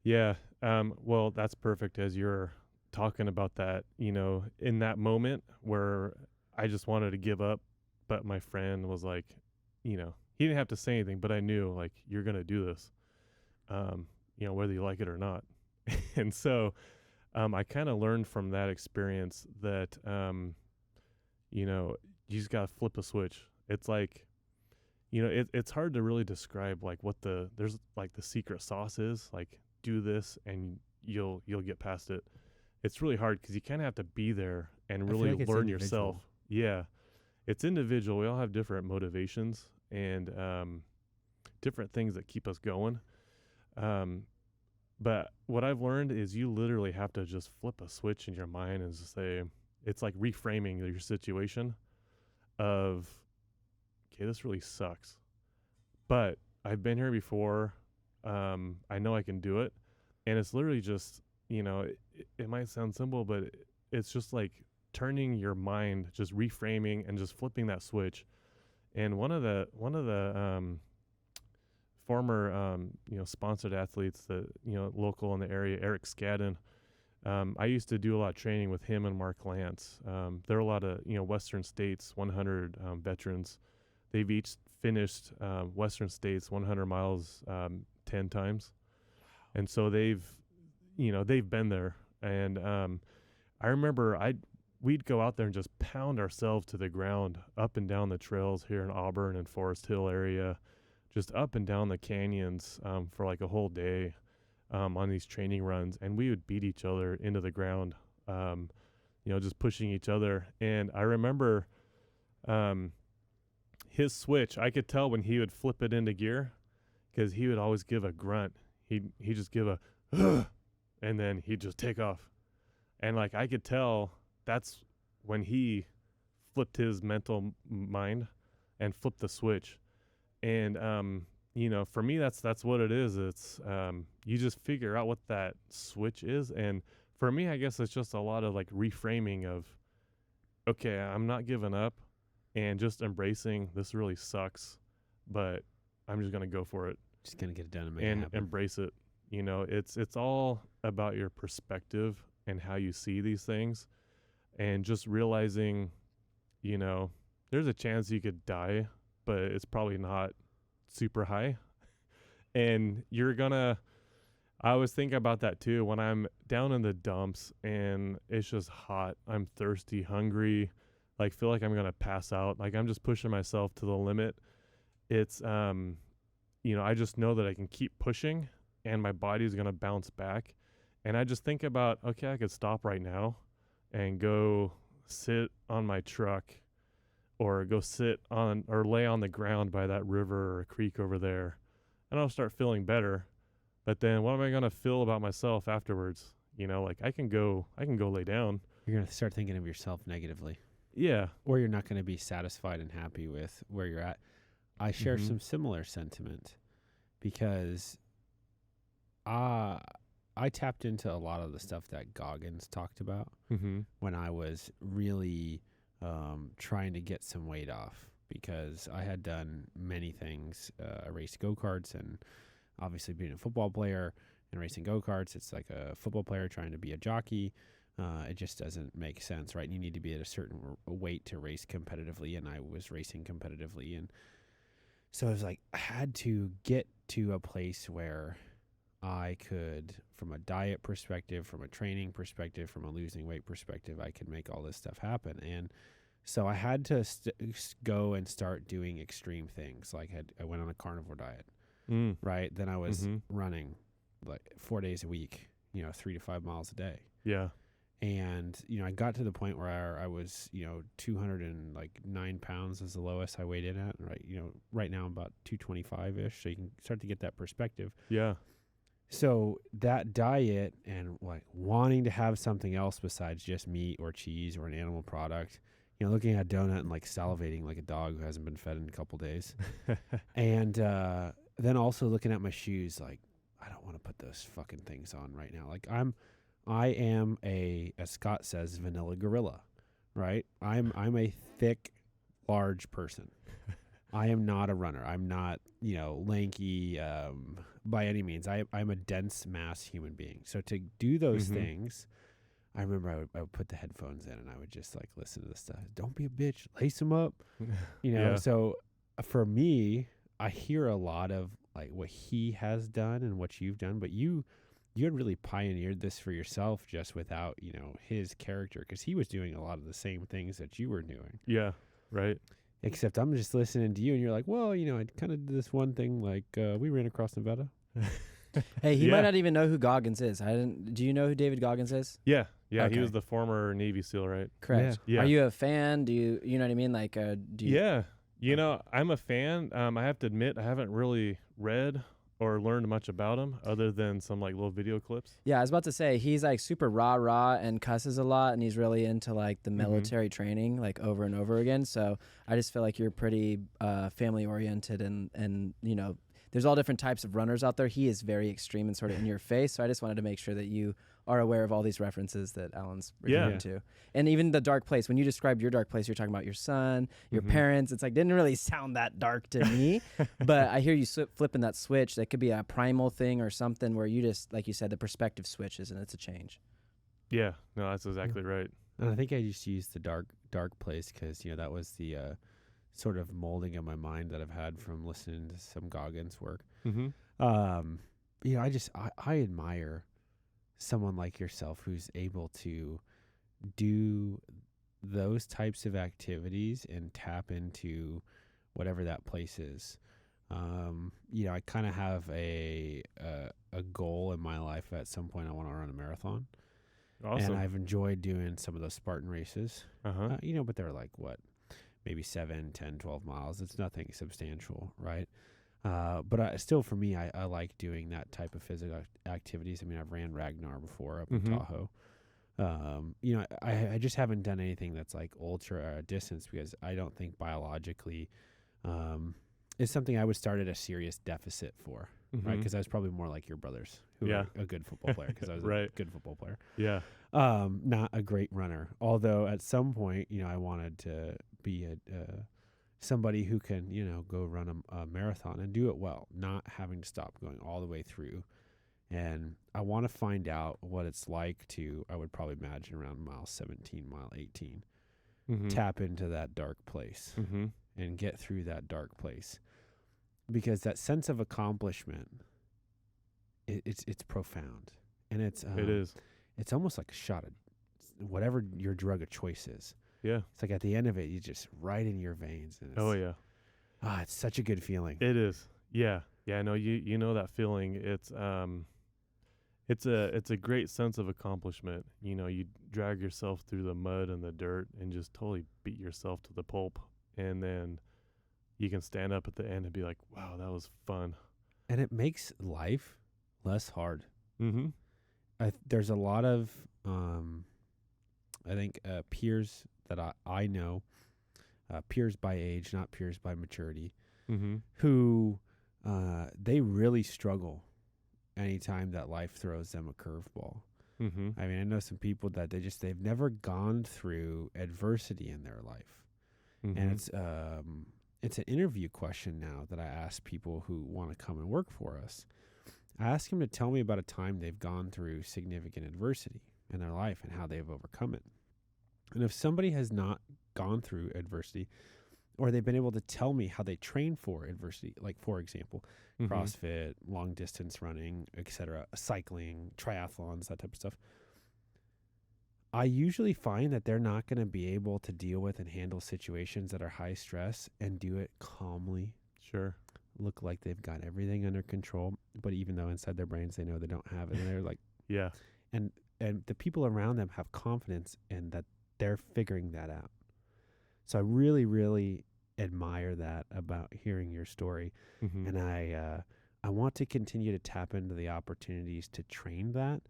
Yeah. Well, that's perfect, as you're talking about that, in that moment where I just wanted to give up, but my friend was like, he didn't have to say anything, but I knew, like, you're going to do this, whether you like it or not. And so I kind of learned from that experience that, you just got to flip a switch. It's like, it's hard to really describe, like, what there's like the secret sauce is, like, do this and you'll get past it. It's really hard because you kind of have to be there and really learn yourself. Yeah. It's individual. We all have different motivations and different things that keep us going. But what I've learned is you literally have to just flip a switch in your mind and just say, it's like reframing your situation of, okay, this really sucks, but I've been here before. I know I can do it. And it's literally just, it might sound simple, but it's just like turning your mind, just reframing and just flipping that switch. And one of the former, sponsored athletes that, local in the area, Eric Skadden, I used to do a lot of training with him and Mark Lance. There are a lot of, Western States 100 veterans. They've each finished Western States 100 miles 10 times. And so they've been there. And I remember we'd go out there and just pound ourselves to the ground up and down the trails here in Auburn and Forest Hill area, just up and down the canyons for like a whole day on these training runs. And we would beat each other into the ground, just pushing each other. And I remember his switch, I could tell when he would flip it into gear, because he would always give a grunt. He'd just give a, and then he'd just take off. And like I could tell that's when he flipped his mental mind and flipped the switch. And for me, that's what it is. It's you just figure out what that switch is. And for me, I guess it's just a lot of like reframing of, okay, I'm not giving up and just embracing this really sucks, but I'm just going to go for it. Just going to get it done and make it happen. Embrace it. It's all about your perspective and how you see these things, and just realizing, there's a chance you could die, but it's probably not super high. And I always think about that too when I'm down in the dumps and it's just hot, I'm thirsty, hungry, like feel like I'm going to pass out, like I'm just pushing myself to the limit. It's I just know that I can keep pushing and my body's going to bounce back. And I just think about, okay, I could stop right now and go sit on my truck, or go sit on or lay on the ground by that river or creek over there, and I'll start feeling better. But then what am I going to feel about myself afterwards? Like I can go lay down. You're going to start thinking of yourself negatively. Yeah. Or you're not going to be satisfied and happy with where you're at. I share some similar sentiment, because I tapped into a lot of the stuff that Goggins talked about when I was really trying to get some weight off, because I had done many things. I raced go-karts, and obviously being a football player and racing go-karts, it's like a football player trying to be a jockey. It just doesn't make sense, right? You need to be at a certain weight to race competitively, and I was racing competitively. And so I was like, I had to get to a place where I could, from a diet perspective, from a training perspective, from a losing weight perspective, I could make all this stuff happen. And so I had to go and start doing extreme things. Like I went on a carnivore diet, right? Then I was running like 4 days a week, 3 to 5 miles a day. Yeah. And, I got to the point where I was, 209 pounds is the lowest I weighed in at. Right. Right now I'm about 225-ish. So you can start to get that perspective. Yeah. So that diet and like wanting to have something else besides just meat or cheese or an animal product, looking at a donut and like salivating like a dog who hasn't been fed in a couple days. And then also looking at my shoes, like, I don't want to put those fucking things on right now. Like I am as Scott says, vanilla gorilla, right? I'm a thick, large person. I am not a runner. I'm not, lanky by any means. I'm a dense mass human being. So to do those things, I remember I would put the headphones in and I would just like listen to this stuff. Don't be a bitch. Lace them up. Yeah. So for me, I hear a lot of like what he has done and what you've done, but you had really pioneered this for yourself just without, his character, because he was doing a lot of the same things that you were doing. Yeah. Right. Except I'm just listening to you and you're like, well, I kind of did this one thing, like we ran across Nevada. Hey, he might not even know who Goggins is. Do you know who David Goggins is? Yeah. Yeah. Okay. He was the former Navy SEAL, right? Correct. Yeah. Are you a fan? Do you know what I mean? Like, do you? Yeah. I'm a fan. I have to admit, I haven't really read or learned much about him other than some like little video clips. Yeah, I was about to say he's like super rah and cusses a lot, and he's really into like the military training like over and over again. So I just feel like you're pretty family oriented, and there's all different types of runners out there. He is very extreme and sort of in your face. So I just wanted to make sure that you are aware of all these references that Alan's referring to. And even the dark place, when you described your dark place, you're talking about your son, your parents. It's like, didn't really sound that dark to me, but I hear you flipping that switch. That could be a primal thing or something where you just, like you said, the perspective switches and it's a change. Yeah, no, that's exactly right. And I think I just used the dark place because, that was the sort of molding of my mind that I've had from listening to some Goggins work. I admire someone like yourself who's able to do those types of activities and tap into whatever that place is. I kind of have a goal in my life. At some point I want to run a marathon. Awesome. And I've enjoyed doing some of those Spartan races. But they're like maybe 7, 10, 12 miles. It's nothing substantial, right? But still, for me, I like doing that type of physical activities. I mean, I've ran Ragnar before up in Tahoe. I just haven't done anything that's like ultra distance because I don't think biologically is something I would start at a serious deficit for, right? Because I was probably more like your brothers, who are a good football player, because I was a good football player. Yeah. Not a great runner, although at some point, I wanted to be somebody who can, go run a marathon and do it well, not having to stop going all the way through. And I want to find out what it's like to, I would probably imagine around mile 17, mile 18, tap into that dark place and get through that dark place. Because that sense of accomplishment, it's profound. And it is. It's almost like a shot of whatever your drug of choice is. Yeah. It's like at the end of it, you just right in your veins. And it's such a good feeling. It is. Yeah. Yeah. No, you know that feeling. It's a great sense of accomplishment. You drag yourself through the mud and the dirt and just totally beat yourself to the pulp. And then you can stand up at the end and be like, wow, that was fun. And it makes life less hard. Mm-hmm. There's a lot of, I think, peers that I know, peers by age, not peers by maturity, who they really struggle anytime that life throws them a curveball. I mean, I know some people that they've never gone through adversity in their life. And it's an interview question now that I ask people who want to come and work for us. I ask them to tell me about a time they've gone through significant adversity in their life and how they've overcome it. And if somebody has not gone through adversity, or they've been able to tell me how they train for adversity, like, for example, CrossFit, long distance running, etc., cycling, triathlons, that type of stuff, I usually find that they're not going to be able to deal with and handle situations that are high stress and do it calmly. Sure. Look like they've got everything under control, but even though inside their brains they know they don't have it, and they're like, yeah. And the people around them have confidence in that they're figuring that out. So I really, really admire that about hearing your story, and I want to continue to tap into the opportunities to train that,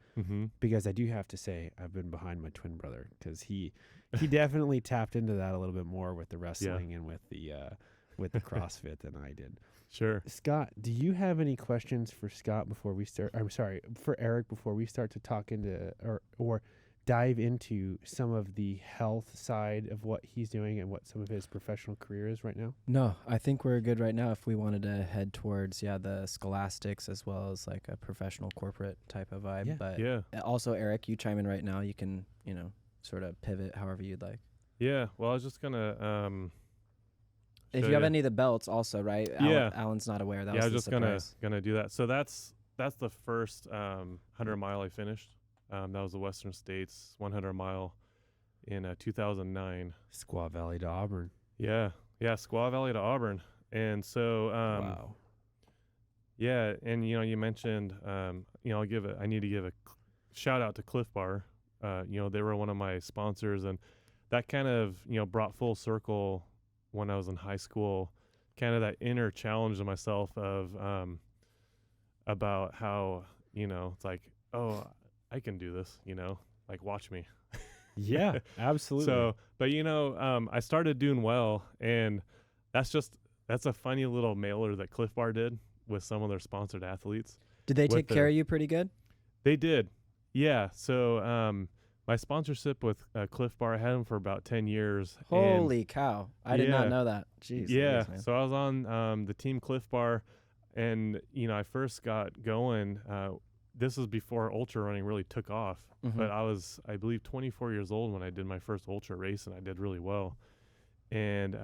because I do have to say I've been behind my twin brother, because he definitely tapped into that a little bit more with the wrestling and with the CrossFit than I did. Sure. Scott, do you have any questions for Scott before we start? I'm sorry, for Eric, before we start to talk into or dive into some of the health side of what he's doing and what some of his professional career is right now? No, I think we're good right now if we wanted to head towards, the scholastics as well as like a professional corporate type of vibe. Yeah. But also, Eric, you chime in right now. You can, sort of pivot however you'd like. Yeah. Well, I was just going to... if you have any of the belts also, right? Yeah. Alan's not aware. I was just gonna do that. So that's the first 100 mile I finished. That was the Western States 100 mile in 2009. Squaw Valley to Auburn. Yeah, Squaw Valley to Auburn. And so, wow. Yeah, and you mentioned, I need to give a shout out to Cliff Bar. They were one of my sponsors, and that kind of brought full circle when I was in high school, kind of that inner challenge to myself of about how it's like, oh, I can do this, like, watch me. Yeah, absolutely. So, but I started doing well, and that's a funny little mailer that Cliff Bar did with some of their sponsored athletes. Did they take care of you pretty good? They did. Yeah. So, my sponsorship with Cliff Bar, I had him for about 10 years. Holy cow. I did not know that. Jeez. Yeah. So I was on the team Cliff Bar, and, I first got going. This was before ultra running really took off. But I was, I believe, 24 years old when I did my first ultra race, and I did really well. And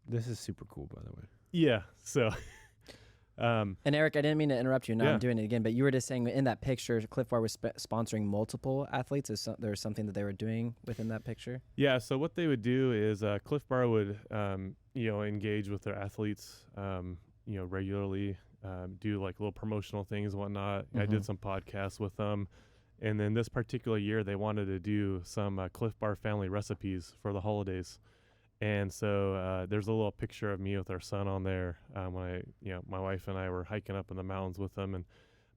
this is super cool, by the way. Yeah. So... and Eric, I didn't mean to interrupt you. Now I'm doing it again, but you were just saying in that picture, Cliff Bar was sponsoring multiple athletes. Is there something that they were doing within that picture? Yeah. So what they would do is Cliff Bar would, engage with their athletes, regularly, do like little promotional things and whatnot. I did some podcasts with them. And then this particular year, they wanted to do some Cliff Bar family recipes for the holidays. And so there's a little picture of me with our son on there when my wife and I were hiking up in the mountains with them,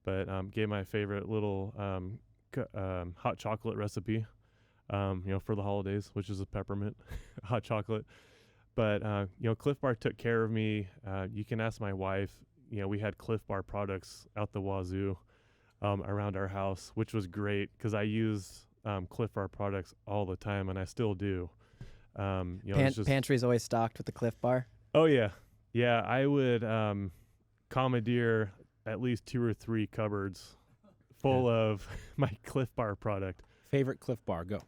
but gave my favorite little hot chocolate recipe, for the holidays, which is a peppermint hot chocolate. But, Cliff Bar took care of me. You can ask my wife. We had Cliff Bar products out the wazoo around our house, which was great because I use Cliff Bar products all the time, and I still do. Pantry's always stocked with the Cliff Bar. Oh, yeah. Yeah, I would commandeer at least 2 or 3 cupboards full of my Cliff Bar product. Favorite Cliff Bar, go.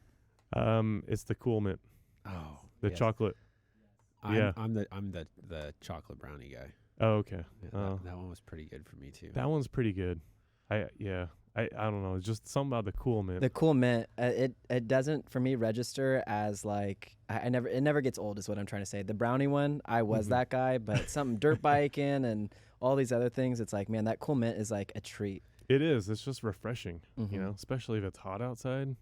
It's the Cool Mint. Oh, the chocolate. I'm the chocolate brownie guy. Oh, okay. Yeah, that one was pretty good for me too. That one's pretty good. I don't know. It's just something about the Cool Mint. The Cool Mint, it doesn't for me register as like it never gets old is what I'm trying to say. The brownie one, I was that guy, but something dirt biking and all these other things, it's like, man, that Cool Mint is like a treat. It is. It's just refreshing, especially if it's hot outside.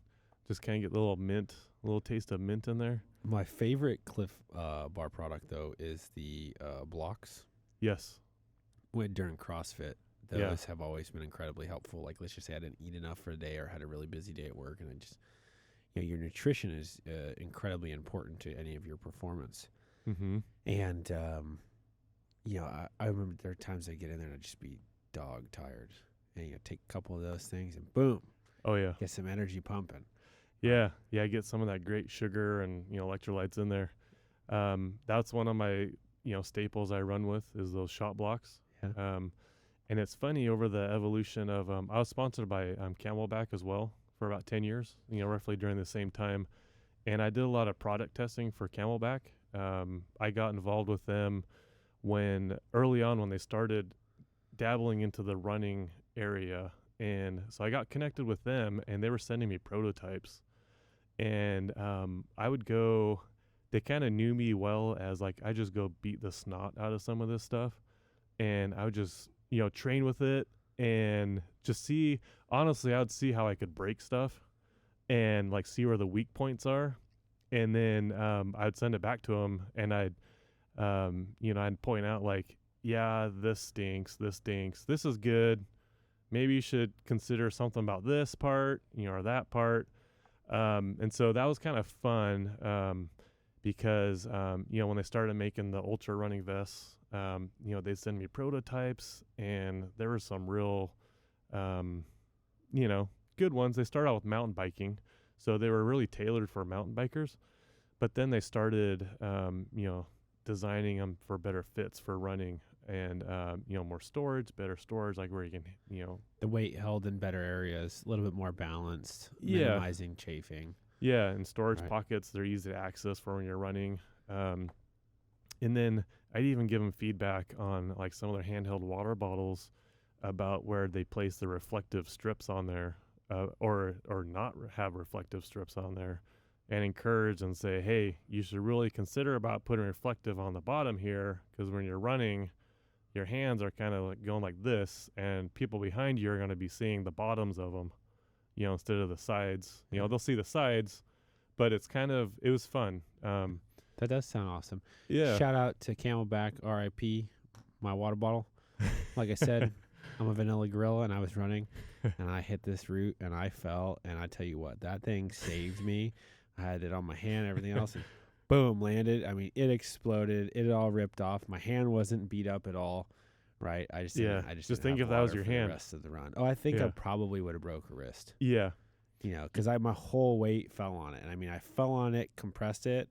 Just kind of get a little taste of mint in there. My favorite Cliff Bar product though is the blocks. Yes. During CrossFit, those have always been incredibly helpful. Like, let's just say I didn't eat enough for a day or had a really busy day at work, and I just, your nutrition is incredibly important to any of your performance. Mm-hmm. And, I remember there are times I get in there and I just be dog tired. And take a couple of those things and boom. Oh, yeah. Get some energy pumping. Yeah. Yeah, get some of that great sugar and, electrolytes in there. That's one of my, staples I run with is those shot blocks. Yeah. And it's funny over the evolution of, I was sponsored by Camelback as well for about 10 years, roughly during the same time. And I did a lot of product testing for Camelback. I got involved with them early on when they started dabbling into the running area. And so I got connected with them and they were sending me prototypes. And I would go, they kind of knew me well as like, I just go beat the snot out of some of this stuff. And I would just, train with it and just honestly, I would see how I could break stuff and like see where the weak points are. And then I'd send it back to them and I'd point out like, yeah, this stinks. This is good. Maybe you should consider something about this part, or that part. And so that was kind of fun because, when they started making the ultra running vests, they'd send me prototypes and there were some real, good ones. They started out with mountain biking. So they were really tailored for mountain bikers. But then they started, designing them for better fits for running and, more storage, better storage, like where you can, the weight held in better areas, a little bit more balanced, minimizing chafing. Yeah, and storage pockets, they're easy to access for when you're running. And then I'd even give them feedback on like some of their handheld water bottles about where they place the reflective strips on there or not have reflective strips on there, and encourage and say, hey, you should really consider about putting reflective on the bottom here because when you're running, your hands are kind of like going like this and people behind you are going to be seeing the bottoms of them, instead of the sides. They'll see the sides, but it was fun. That does sound awesome. Yeah. Shout out to Camelback, RIP, my water bottle. Like I said, I'm a vanilla gorilla and I was running and I hit this root and I fell. And I tell you what, that thing saved me. I had it on my hand, everything else, and boom, landed. I mean, it exploded. It all ripped off. My hand wasn't beat up at all. Right. I just just think if that was your hand. The rest of the run. Oh, I think I probably would have broke a wrist. Yeah. Because my whole weight fell on it. And I mean, I fell on it, compressed it,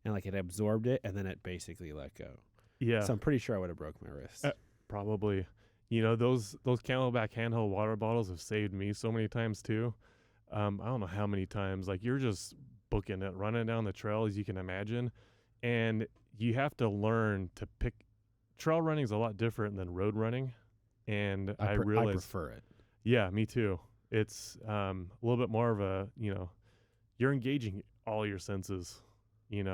and like it absorbed it, and then it basically let go. Yeah. So I'm pretty sure I would have broke my wrist. Probably. Those Camelback handheld water bottles have saved me so many times too. I don't know how many times. Like you're just booking it, running down the trail as you can imagine, and you have to learn to pick. Trail running is a lot different than road running, and I realize I prefer it. Yeah, me too. It's a little bit more of a you're engaging all your senses. When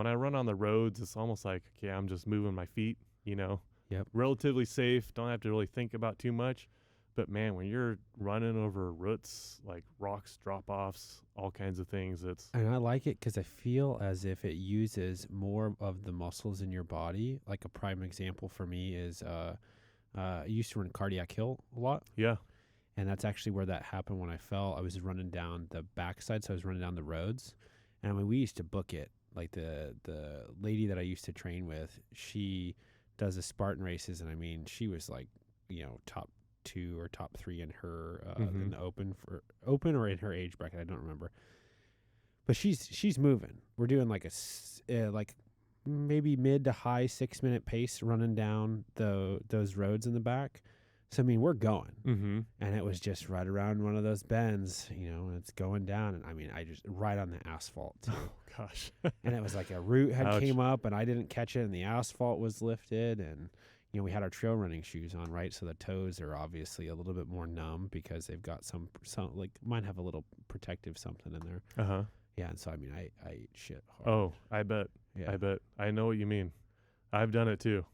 I run on the roads, it's almost like okay, I'm just moving my feet. Yep. Relatively safe. Don't have to really think about too much. But man, when you're running over roots, like rocks, drop-offs, all kinds of things, and I like it because I feel as if it uses more of the muscles in your body. Like a prime example for me is I used to run Cardiac Hill a lot. Yeah. And that's actually where that happened when I fell. I was running down the backside, so I was running down the roads. And I mean, we used to book it like the lady that I used to train with, she does the Spartan races, and I mean, she was like, top 2 or top 3 in her in the open or in her age bracket. I don't remember, but she's moving. We're doing like like maybe mid to high 6-minute pace running down those roads in the back. So, I mean, we're going. Mm-hmm. And it was just right around one of those bends, and it's going down. And, I mean, I just right on the asphalt, too. Oh, gosh. And it was like a root had Ouch. came up, and I didn't catch it, and the asphalt was lifted. And, we had our trail running shoes on, right? So the toes are obviously a little bit more numb because they've got some like mine have a little protective something in there. Uh-huh. Yeah, and so, I mean, I ate shit hard. Oh, I bet. Yeah. I bet. I know what you mean. I've done it, too.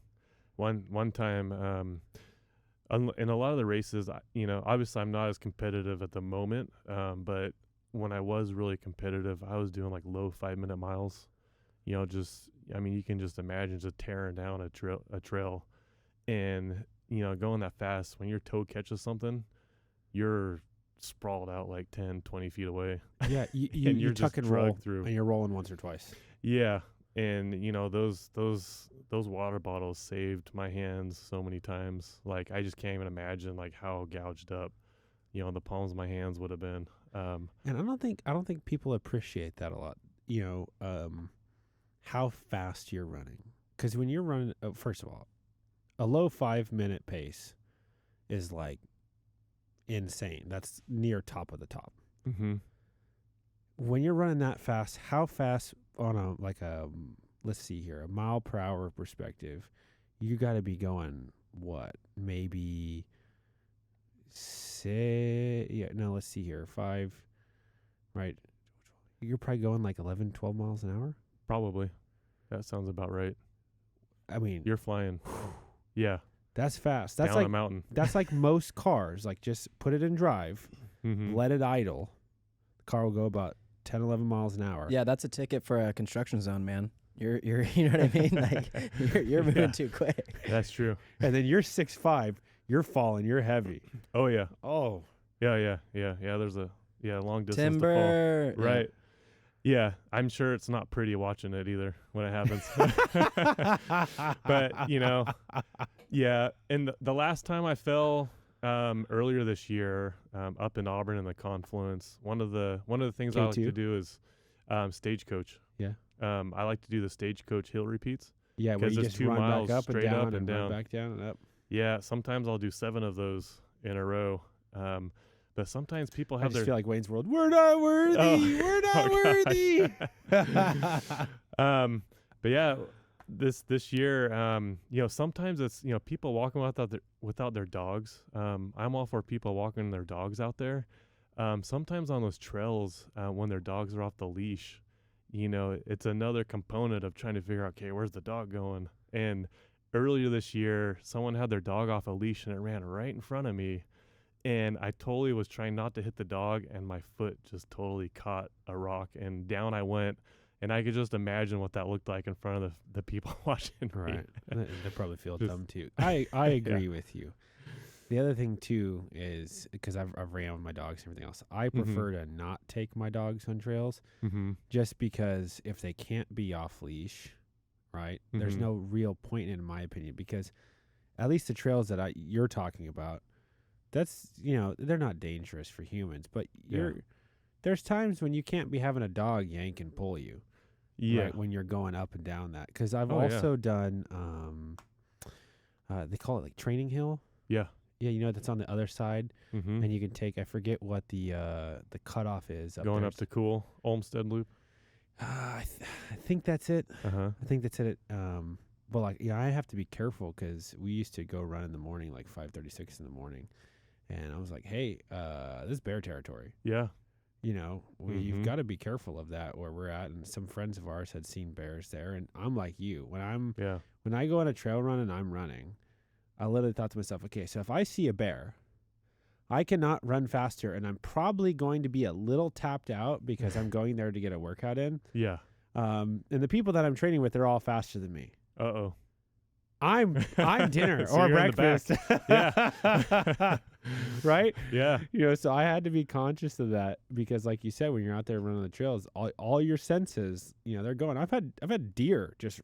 One time, in a lot of the races, obviously I'm not as competitive at the moment, but when I was really competitive, I was doing like low 5-minute miles. You can just imagine just tearing down a trail, and going that fast. When your toe catches something, you're sprawled out like 10, 20 feet away. Yeah, and you tuck and roll through, and you're rolling once or twice. Yeah, and those water bottles saved my hands so many times. Like, I just can't even imagine like how gouged up, the palms of my hands would have been. And I don't think people appreciate that a lot. How fast you're running, because when you're running, first of all, a low 5-minute pace is like insane. That's near top of the top. Mm-hmm. When you're running that fast, how fast on a let's see here, a mile per hour perspective, you got to be going maybe let's see here, 5, right? You're probably going like 11, 12 miles an hour. Probably. That sounds about right. I mean, You're flying. Yeah. That's fast. That's down like a mountain. That's like most cars. Like, just put it in drive, Mm-hmm. let it idle. The car will go about 10, 11 miles an hour. Yeah, that's a ticket for a construction zone, man. You're you know what I mean? Like, you're moving too quick. That's true. And then you're 6'5", you're falling, you're heavy. Oh yeah. Oh. Yeah. There's a long distance Timber. to fall. Right. Yeah, I'm sure it's not pretty watching it either when it happens. But yeah. And the last time I fell, earlier this year, up in Auburn in the Confluence, one of the things I like to do is stagecoach. Yeah. I like to do the stagecoach hill repeats. Yeah, where you it's just 2 run miles back up and straight down up and down. run back down and up. Yeah, sometimes I'll do 7 of those in a row. But sometimes people have I just their feel like Wayne's World. We're not worthy. We're not worthy. But yeah, this year, sometimes it's people walking without their dogs. I'm all for people walking their dogs out there. Sometimes on those trails, when their dogs are off the leash, it's another component of trying to figure out, okay, where's the dog going? And earlier this year, someone had their dog off a leash and it ran right in front of me. And I totally was trying not to hit the dog, and my foot just totally caught a rock, and down I went. And I could just imagine what that looked like in front of the people watching. Right. Me. They probably feel dumb too. I agree with you. The other thing too is, because I've ran with my dogs and everything else, I prefer to not take my dogs on trails, just because if they can't be off leash, right, there's no real point in my opinion, because at least the trails that you're talking about, that's, they're not dangerous for humans, but there's times when you can't be having a dog yank and pull you. Yeah. Right, when you're going up and down that. Because I've also done, they call it like training hill. Yeah. Yeah, that's on the other side. Mm-hmm. And you can take, I forget what the cutoff is. Going up to Cool, Olmsted Loop. I think that's it. Uh-huh. I think that's it. But I have to be careful, because we used to go run in the morning, like 5:36 in the morning. And I was like, hey, this is bear territory. Yeah. You've got to be careful of that where we're at. And some friends of ours had seen bears there. And I'm like you. When I go on a trail run and I'm running, I literally thought to myself, okay, so if I see a bear, I cannot run faster. And I'm probably going to be a little tapped out because I'm going there to get a workout in. Yeah. And the people that I'm training with, they're all faster than me. Uh-oh. I'm dinner So or you're in the breakfast. back. Yeah. Right? Yeah. So I had to be conscious of that because, like you said, when you're out there running the trails, all your senses, they're going. I've had deer just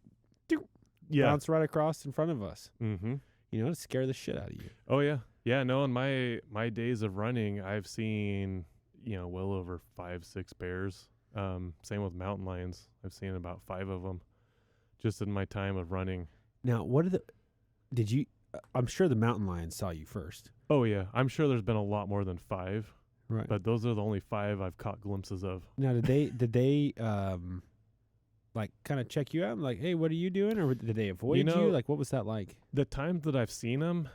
bounce right across in front of us. Mm-hmm. To scare the shit out of you. Oh yeah. Yeah. No, in my days of running, I've seen, well over 5-6 bears. Same with mountain lions. I've seen about 5 of them just in my time of running. Now, I'm sure the mountain lions saw you first. Oh yeah. I'm sure there's been a lot more than 5. Right. But those are the only 5 I've caught glimpses of. Now, did they like kind of check you out and like, hey, what are you doing? Or did they avoid you? Like, what was that like? The times that I've seen them,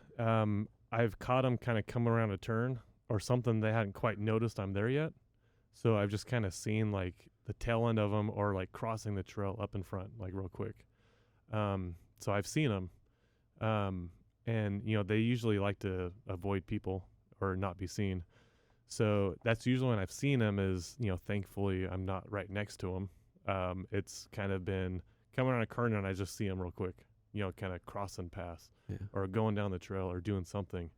I've caught them kind of come around a turn or something they hadn't quite noticed I'm there yet. So I've just kind of seen like the tail end of them or like crossing the trail up in front, like real quick. So I've seen them. And, they usually like to avoid people or not be seen. So that's usually when I've seen them is, thankfully I'm not right next to them. It's kind of been coming around a corner and I just see them real quick, kind of crossing past or going down the trail or doing something.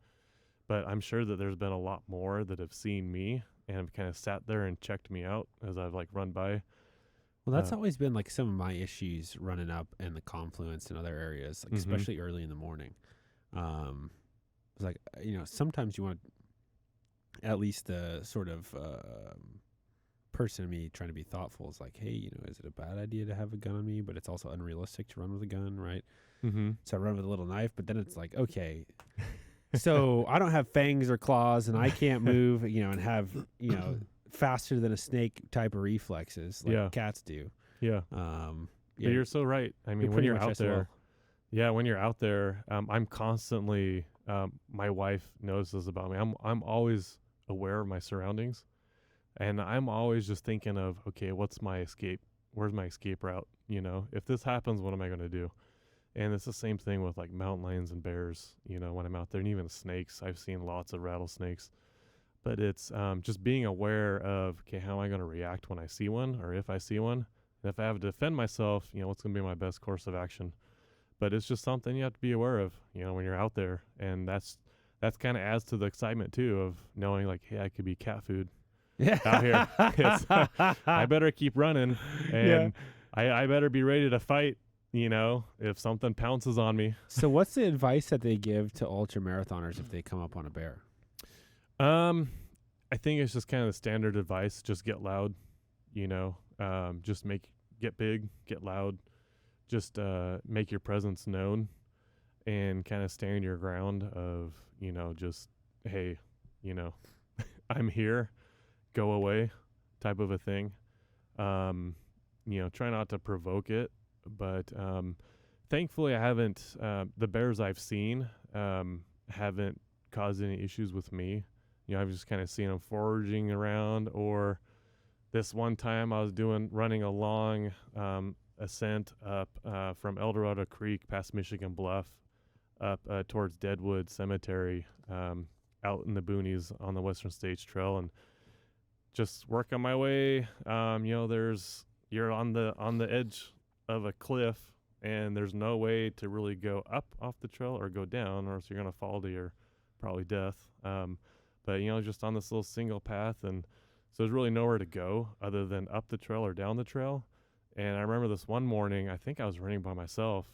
But I'm sure that there's been a lot more that have seen me and have kind of sat there and checked me out as I've like run by. Well, that's always been like some of my issues running up in the confluence in other areas, like especially early in the morning. It's like, sometimes you want at least the sort of person in me trying to be thoughtful is like, hey, is it a bad idea to have a gun on me? But it's also unrealistic to run with a gun, right? Mm-hmm. So I run with a little knife, but then it's like, okay, so I don't have fangs or claws and I can't move, and have, faster than a snake type of reflexes like cats do. Yeah. But you're so right. I mean, when you're out there, when you're out there, I'm constantly, my wife knows this about me. I'm always aware of my surroundings. And I'm always just thinking of, okay, what's my escape? Where's my escape route? If this happens, what am I going to do? And it's the same thing with like mountain lions and bears, when I'm out there, and even snakes. I've seen lots of rattlesnakes. But it's just being aware of, okay, how am I going to react when I see one or if I see one? And if I have to defend myself, what's going to be my best course of action? But it's just something you have to be aware of, when you're out there. And that's kind of adds to the excitement, too, of knowing like, hey, I could be cat food. Out here. I better keep running and I better be ready to fight, if something pounces on me. So what's the advice that they give to ultra marathoners if they come up on a bear? I think it's just kind of the standard advice. Just get loud, just get big, get loud, just make your presence known and kind of stand your ground of, just, hey, I'm here. Go away type of a thing. Try not to provoke it, but thankfully I haven't, the bears I've seen haven't caused any issues with me. I've just kind of seen them foraging around, or this one time I was running a long ascent up from El Dorado Creek past Michigan Bluff up towards Deadwood Cemetery out in the boonies on the Western States Trail, and just working my way. You're on the edge of a cliff, and there's no way to really go up off the trail or go down, or else you're gonna fall to your probably death. But just on this little single path, and so there's really nowhere to go other than up the trail or down the trail. And I remember this one morning, I think I was running by myself,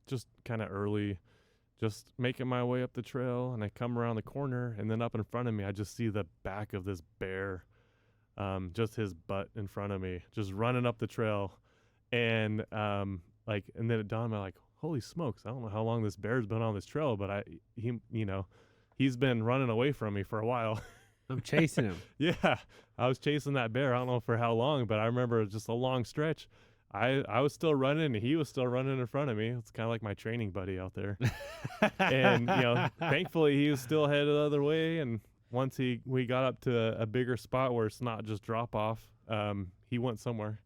just kind of early, just making my way up the trail, and I come around the corner, and then up in front of me, I just see the back of this bear. Just his butt in front of me, just running up the trail. And and then it dawned on me, like, holy smokes, I don't know how long this bear's been on this trail, but he's been running away from me for a while. I'm chasing him. Yeah, I was chasing that bear. I don't know for how long, but I remember just a long stretch. I was still running, and he was still running in front of me. It's kind of like my training buddy out there. And, thankfully he was still headed the other way, and once we got up to a bigger spot where it's not just drop off, he went somewhere.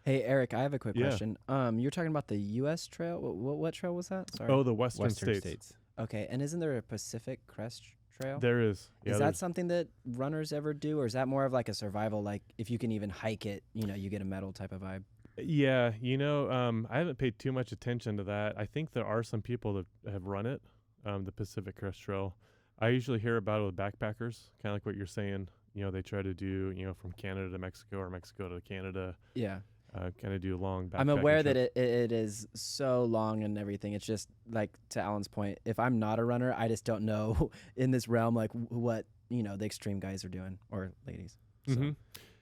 Hey, Eric, I have a quick question. You're talking about the U.S. trail. What trail was that? Sorry. Oh, the Western States. Okay, and isn't there a Pacific Crest Trail? There is. Yeah, is that something that runners ever do, or is that more of like a survival, like if you can even hike it, you get a medal type of vibe? Yeah, I haven't paid too much attention to that. I think there are some people that have run it, the Pacific Crest Trail. I usually hear about it with backpackers, kind of like what you're saying. They try to do, from Canada to Mexico or Mexico to Canada. Yeah. Kind of do long backpacking I'm aware trips. that it is so long and everything. It's just like, to Alan's point, if I'm not a runner, I just don't know in this realm like what the extreme guys are doing, or ladies. So. Mm-hmm.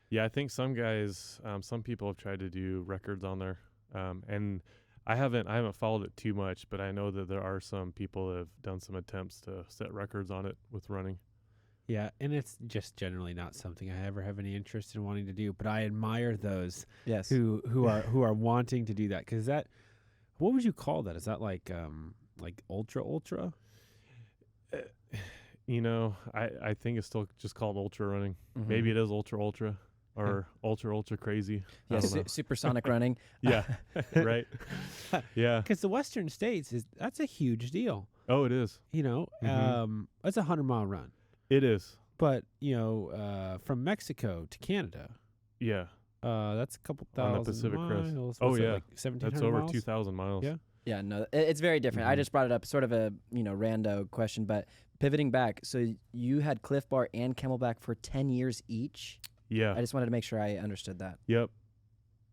Yeah, I think some guys, some people have tried to do records on there, and I haven't followed it too much, but I know that there are some people that have done some attempts to set records on it with running. Yeah, and it's just generally not something I ever have any interest in wanting to do. But I admire those Yes. who are wanting to do that, because that, what would you call that? Is that like ultra? I think it's still just called ultra running. Mhm. Maybe it is ultra or ultra crazy. Yeah, I don't know. supersonic running. Yeah, right. Yeah. Because the Western States that's a huge deal. Oh, it is. That's a 100-mile run. It is. But from Mexico to Canada, Yeah. that's a couple thousand on the Pacific miles. Crest. What's Yeah. like 1,700 That's over miles? 2,000 miles. Yeah. Yeah, no, it's very different. I Mhm. just brought it up, sort of a rando question, but pivoting back. So you had Cliff Bar and Camelback for 10 years each. Yeah. I just wanted to make sure I understood that. Yep.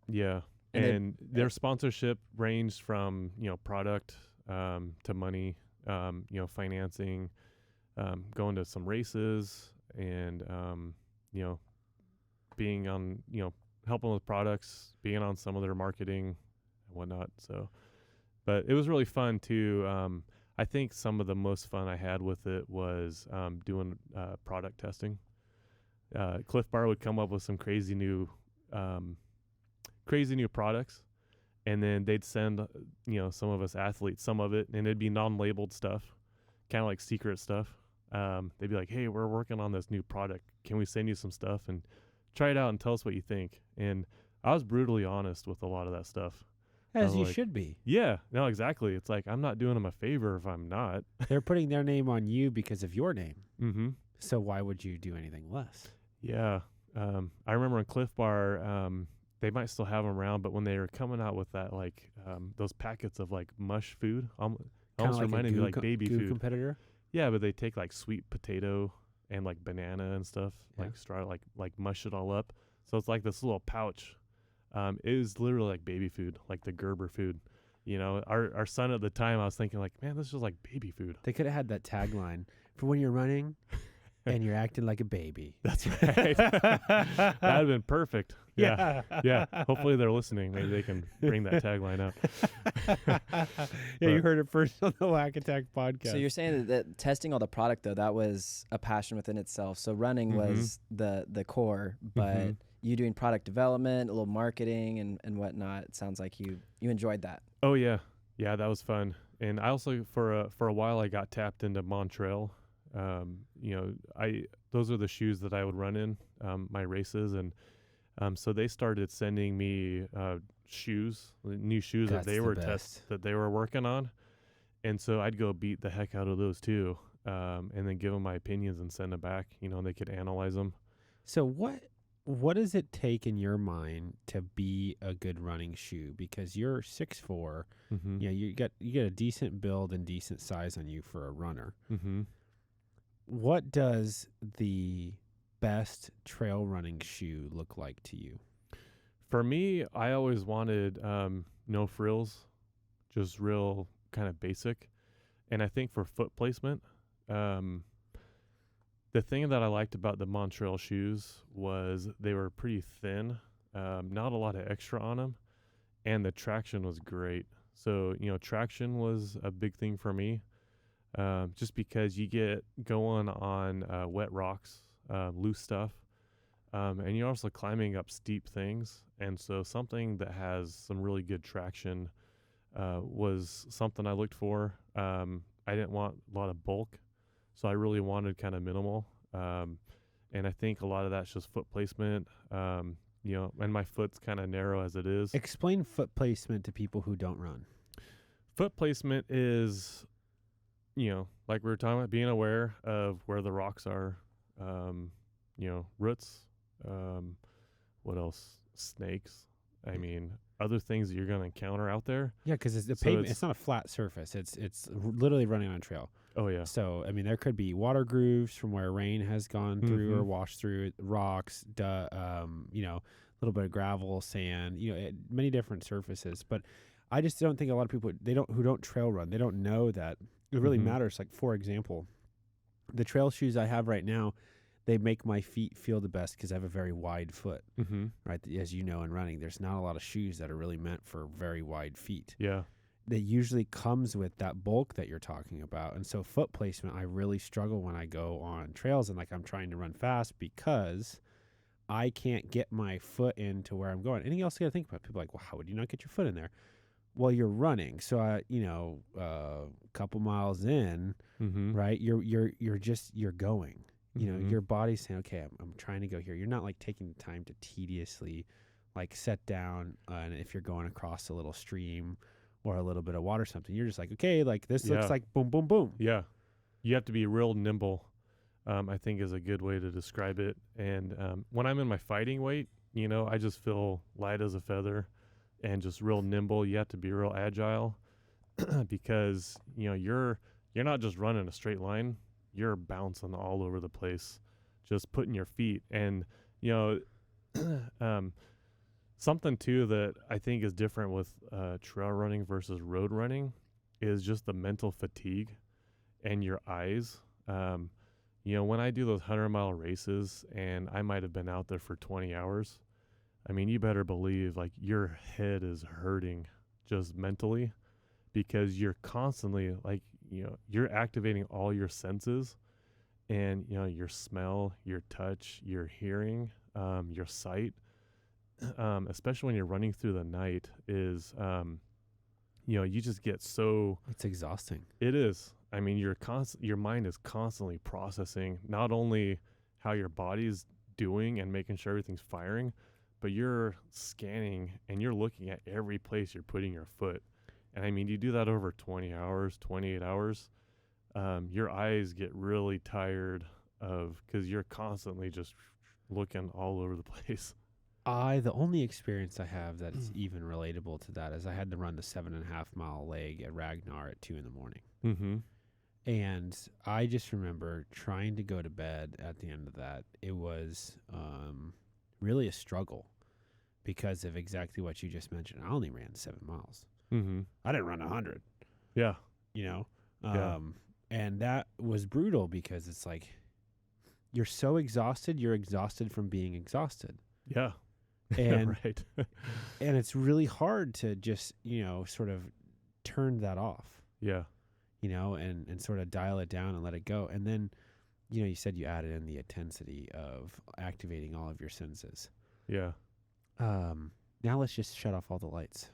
Yeah. And And their sponsorship ranged from, product to money, financing, going to some races, and, being on, helping with products, being on some of their marketing and whatnot. So, but it was really fun too. I think some of the most fun I had with it was doing product testing. Cliff Bar would come up with some crazy new products, and then they'd send some of us athletes some of it, and it'd be non-labeled stuff, kind of like secret stuff. They'd be like, hey, we're working on this new product, can we send you some stuff and try it out and tell us what you think? And I was brutally honest with a lot of that stuff. As you like, should be. Yeah, no, exactly. It's like, I'm not doing them a favor if I'm not. They're putting their name on you because of your name. Mm-hmm. So why would you do anything less? Yeah. I remember in Cliff Bar, they might still have them around, but when they were coming out with that, like those packets of like mush food, almost Like reminded me like baby goo food. competitor. Yeah, but they take like sweet potato and like banana and stuff, like mush it all up. So it's like this little pouch. It was literally like baby food, like the Gerber food. Our son at the time, I was thinking like, man, this is like baby food. They could have had that tagline for when you're running and you're acting like a baby. That's right. That'd have been perfect. Yeah. Yeah. Hopefully they're listening. Maybe they can bring that tagline up. You heard it first on the WAC Attack podcast. So you're saying that testing all the product, though, that was a passion within itself. So running was the core, but you doing product development, a little marketing and whatnot. It sounds like you enjoyed that. Oh yeah. Yeah, that was fun. And I also for a while I got tapped into Montreal. Those are the shoes that I would run in my races, and so they started sending me new shoes that they were that they were working on, and so I'd go beat the heck out of those too, and then give them my opinions and send them back. And they could analyze them. So what does it take in your mind to be a good running shoe? Because you're 6'4", you get a decent build and decent size on you for a runner. Mm-hmm. What does the best trail running shoe look like to you? For me, I always wanted no frills, just real kind of basic. And I think for foot placement, the thing that I liked about the Montreal shoes was they were pretty thin, not a lot of extra on them, and the traction was great. So, traction was a big thing for me. Just because you get going on wet rocks, loose stuff, and you're also climbing up steep things. And so something that has some really good traction was something I looked for. I didn't want a lot of bulk, so I really wanted kind of minimal. And I think a lot of that's just foot placement, and my foot's kind of narrow as it is. Explain foot placement to people who don't run. Foot placement is... like we were talking about, being aware of where the rocks are, roots, what else? Snakes. I mean, other things that you're going to encounter out there. Yeah, because it's the pavement. It's not a flat surface. It's literally running on a trail. Oh yeah. So, I mean, there could be water grooves from where rain has gone through or washed through, rocks, you know, a little bit of gravel, sand, you know, many different surfaces. But I just don't think a lot of people, who don't trail run, they don't know that it really matters. Like, for example, the trail shoes I have right now, they make my feet feel the best because I have a very wide foot, right? As you know, in running, there's not a lot of shoes that are really meant for very wide feet. Yeah. That usually comes with that bulk that you're talking about. And so foot placement, I really struggle when I go on trails and like I'm trying to run fast because I can't get my foot into where I'm going. Anything else you got to think about? People are like, well, how would you not get your foot in there? Well, you're running. So, you know, a couple miles in, right, you're going. You know, your body's saying, okay, I'm trying to go here. You're not like taking the time to tediously like set down. And if you're going across a little stream or a little bit of water or something, you're just like, okay, like this looks like boom, boom, boom. Yeah. You have to be real nimble, I think is a good way to describe it. And when I'm in my fighting weight, you know, I just feel light as a feather and just real nimble. You have to be real agile because, you know, you're not just running a straight line. You're bouncing all over the place, just putting your feet. And, you know, something too that I think is different with trail running versus road running is just the mental fatigue and your eyes. You know, when I do those 100-mile races and I might have been out there for 20 hours, I mean, you better believe like your head is hurting just mentally because you're constantly like, you know, you're activating all your senses and, you know, your smell, your touch, your hearing, your sight. Especially when you're running through the night is, you know, you just get so... It's exhausting. It is. I mean, your mind is constantly processing not only how your body's doing and making sure everything's firing, but you're scanning and you're looking at every place you're putting your foot. And I mean, you do that over 20 hours, 28 hours, your eyes get really tired because you're constantly just looking all over the place. The only experience I have that's even relatable to that is I had to run the 7.5 mile leg at Ragnar at 2 a.m. And I just remember trying to go to bed at the end of that. It was really a struggle because of exactly what you just mentioned. I only ran 7 miles. I didn't run 100. Yeah. You know? And that was brutal because it's like you're so exhausted. You're exhausted from being exhausted. Yeah. And right. and it's really hard to just, you know, sort of turn that off. Yeah. You know, and sort of dial it down and let it go. And then, you know, you said you added in the intensity of activating all of your senses. Yeah. Now let's just shut off all the lights.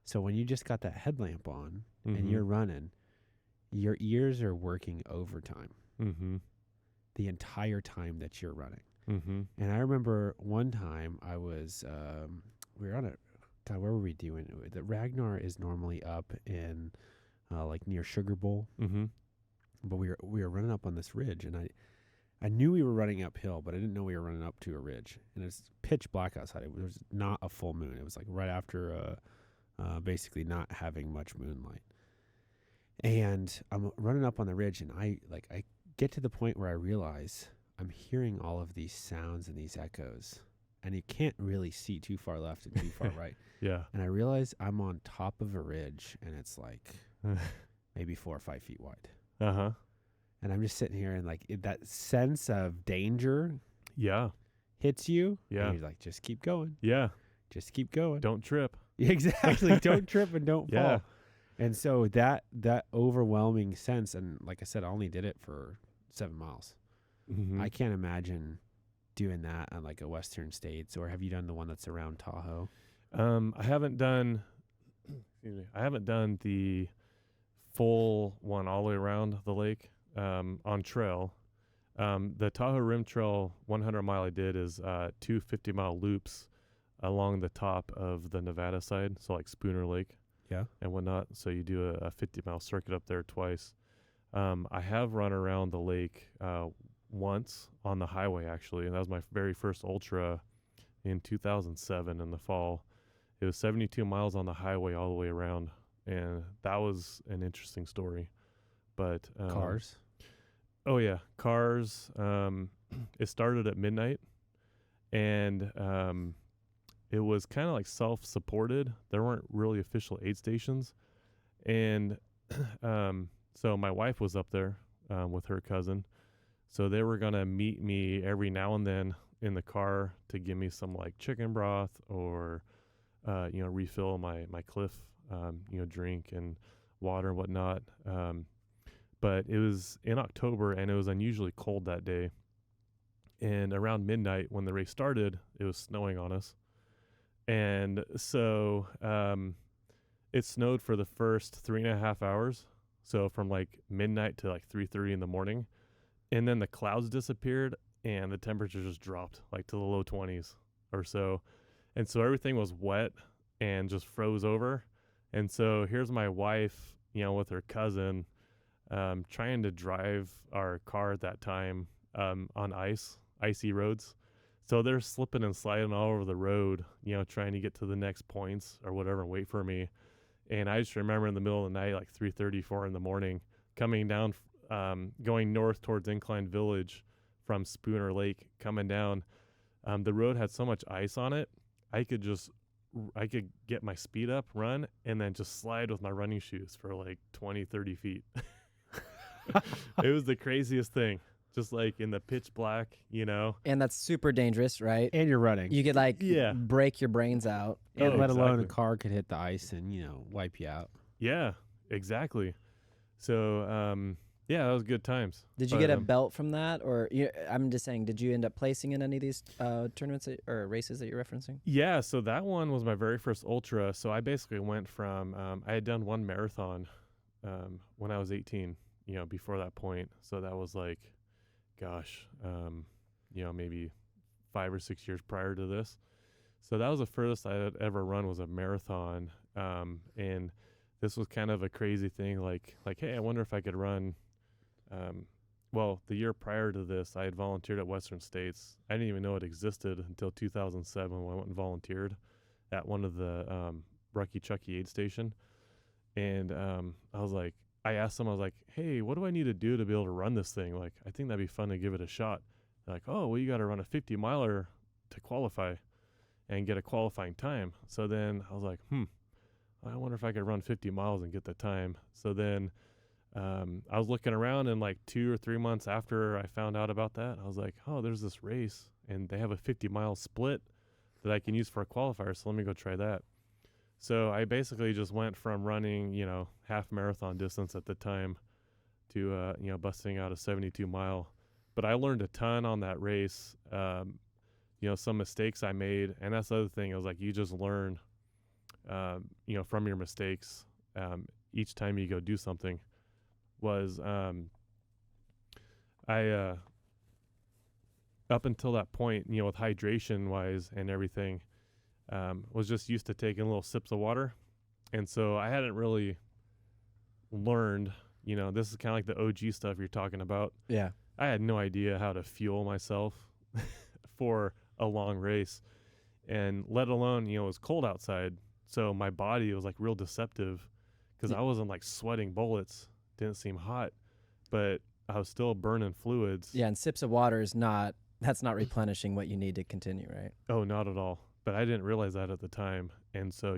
So when you just got that headlamp on and you're running, your ears are working overtime the entire time that you're running. And I remember one time I was, we were on God, where were we doing? The Ragnar is normally up in, like near Sugar Bowl. But we were running up on this ridge, and I knew we were running uphill, but I didn't know we were running up to a ridge. And it's pitch black outside. It was not a full moon. It was like right after, basically not having much moonlight. And I'm running up on the ridge, and I get to the point where I realize I'm hearing all of these sounds and these echoes, and you can't really see too far left and too far right. Yeah. And I realize I'm on top of a ridge, and it's like maybe 4 or 5 feet wide. And I'm just sitting here, and like that sense of danger hits you. Yeah. And you're like, just keep going. Yeah. Just keep going. Don't trip. Exactly. Don't trip and don't Yeah. fall. And so that overwhelming sense, and like I said, I only did it for 7 miles. I can't imagine doing that on like a Western States. Or have you done the one that's around Tahoe? I haven't done the full one all the way around the lake on trail. The Tahoe Rim Trail 100 mile I did is 2 50-mile loops along the top of the Nevada side, so like Spooner Lake and whatnot. So you do a 50-mile circuit up there twice. I have run around the lake once on the highway, actually, and that was my very first ultra in 2007 in the fall. It was 72 miles on the highway all the way around, and that was an interesting story. But Cars. Oh yeah, cars. It started at midnight, and it was kind of like self-supported. There weren't really official aid stations, and so my wife was up there with her cousin. So they were gonna meet me every now and then in the car to give me some like chicken broth or refill my Cliff drink and water and whatnot. But it was in October and it was unusually cold that day. And around midnight when the race started, it was snowing on us. And so it snowed for the first 3.5 hours. So from like midnight to like 3:30 in the morning. And then the clouds disappeared and the temperature just dropped like to the low 20s or so. And so everything was wet and just froze over. And so here's my wife, with her cousin, trying to drive our car at that time on icy roads. So they're slipping and sliding all over the road, trying to get to the next points or whatever and wait for me. And I just remember in the middle of the night, like 3:30, 4 in the morning, coming down, going north towards Incline Village from Spooner Lake, coming down. The road had so much ice on it, I could get my speed up, run, and then just slide with my running shoes for like 20, 30 feet. It was the craziest thing. Just like in the pitch black, And that's super dangerous, right? And you're running. You could break your brains out. And let alone a exactly. car could hit the ice and, wipe you out. Yeah, exactly. So, that was good times. Did you get a belt from that? Or I'm just saying, did you end up placing in any of these tournaments or races that you're referencing? Yeah, so that one was my very first ultra. So I basically went from, I had done one marathon when I was 18, before that point. So that was like, maybe 5 or 6 years prior to this. So that was the furthest I had ever run was a marathon. And this was kind of a crazy thing. Like, hey, I wonder if I could run. The year prior to this, I had volunteered at Western States. I didn't even know it existed until 2007 when I went and volunteered at one of the Rucky Chucky aid station. And I asked them, I was like, hey, what do I need to do to be able to run this thing? Like, I think that'd be fun to give it a shot. They're like, oh, well, you got to run a 50 miler to qualify and get a qualifying time. So then I was like, I wonder if I could run 50 miles and get the time. So then I was looking around, and like 2 or 3 months after I found out about that, I was like, oh, there's this race and they have a 50-mile split that I can use for a qualifier. So let me go try that. So I basically just went from running, half marathon distance at the time to, busting out a 72-mile. But I learned a ton on that race, some mistakes I made. And that's the other thing. I was like, you just learn, from your mistakes each time you go do something. Was I up until that point, with hydration wise and everything, was just used to taking little sips of water. And so I hadn't really learned, this is kind of like the OG stuff you're talking about. Yeah. I had no idea how to fuel myself for a long race, and let alone, it was cold outside. So my body was like real deceptive because I wasn't like sweating bullets. Didn't seem hot, but I was still burning fluids. Yeah. And sips of water that's not replenishing what you need to continue, right? Oh, not at all. But I didn't realize that at the time. And so,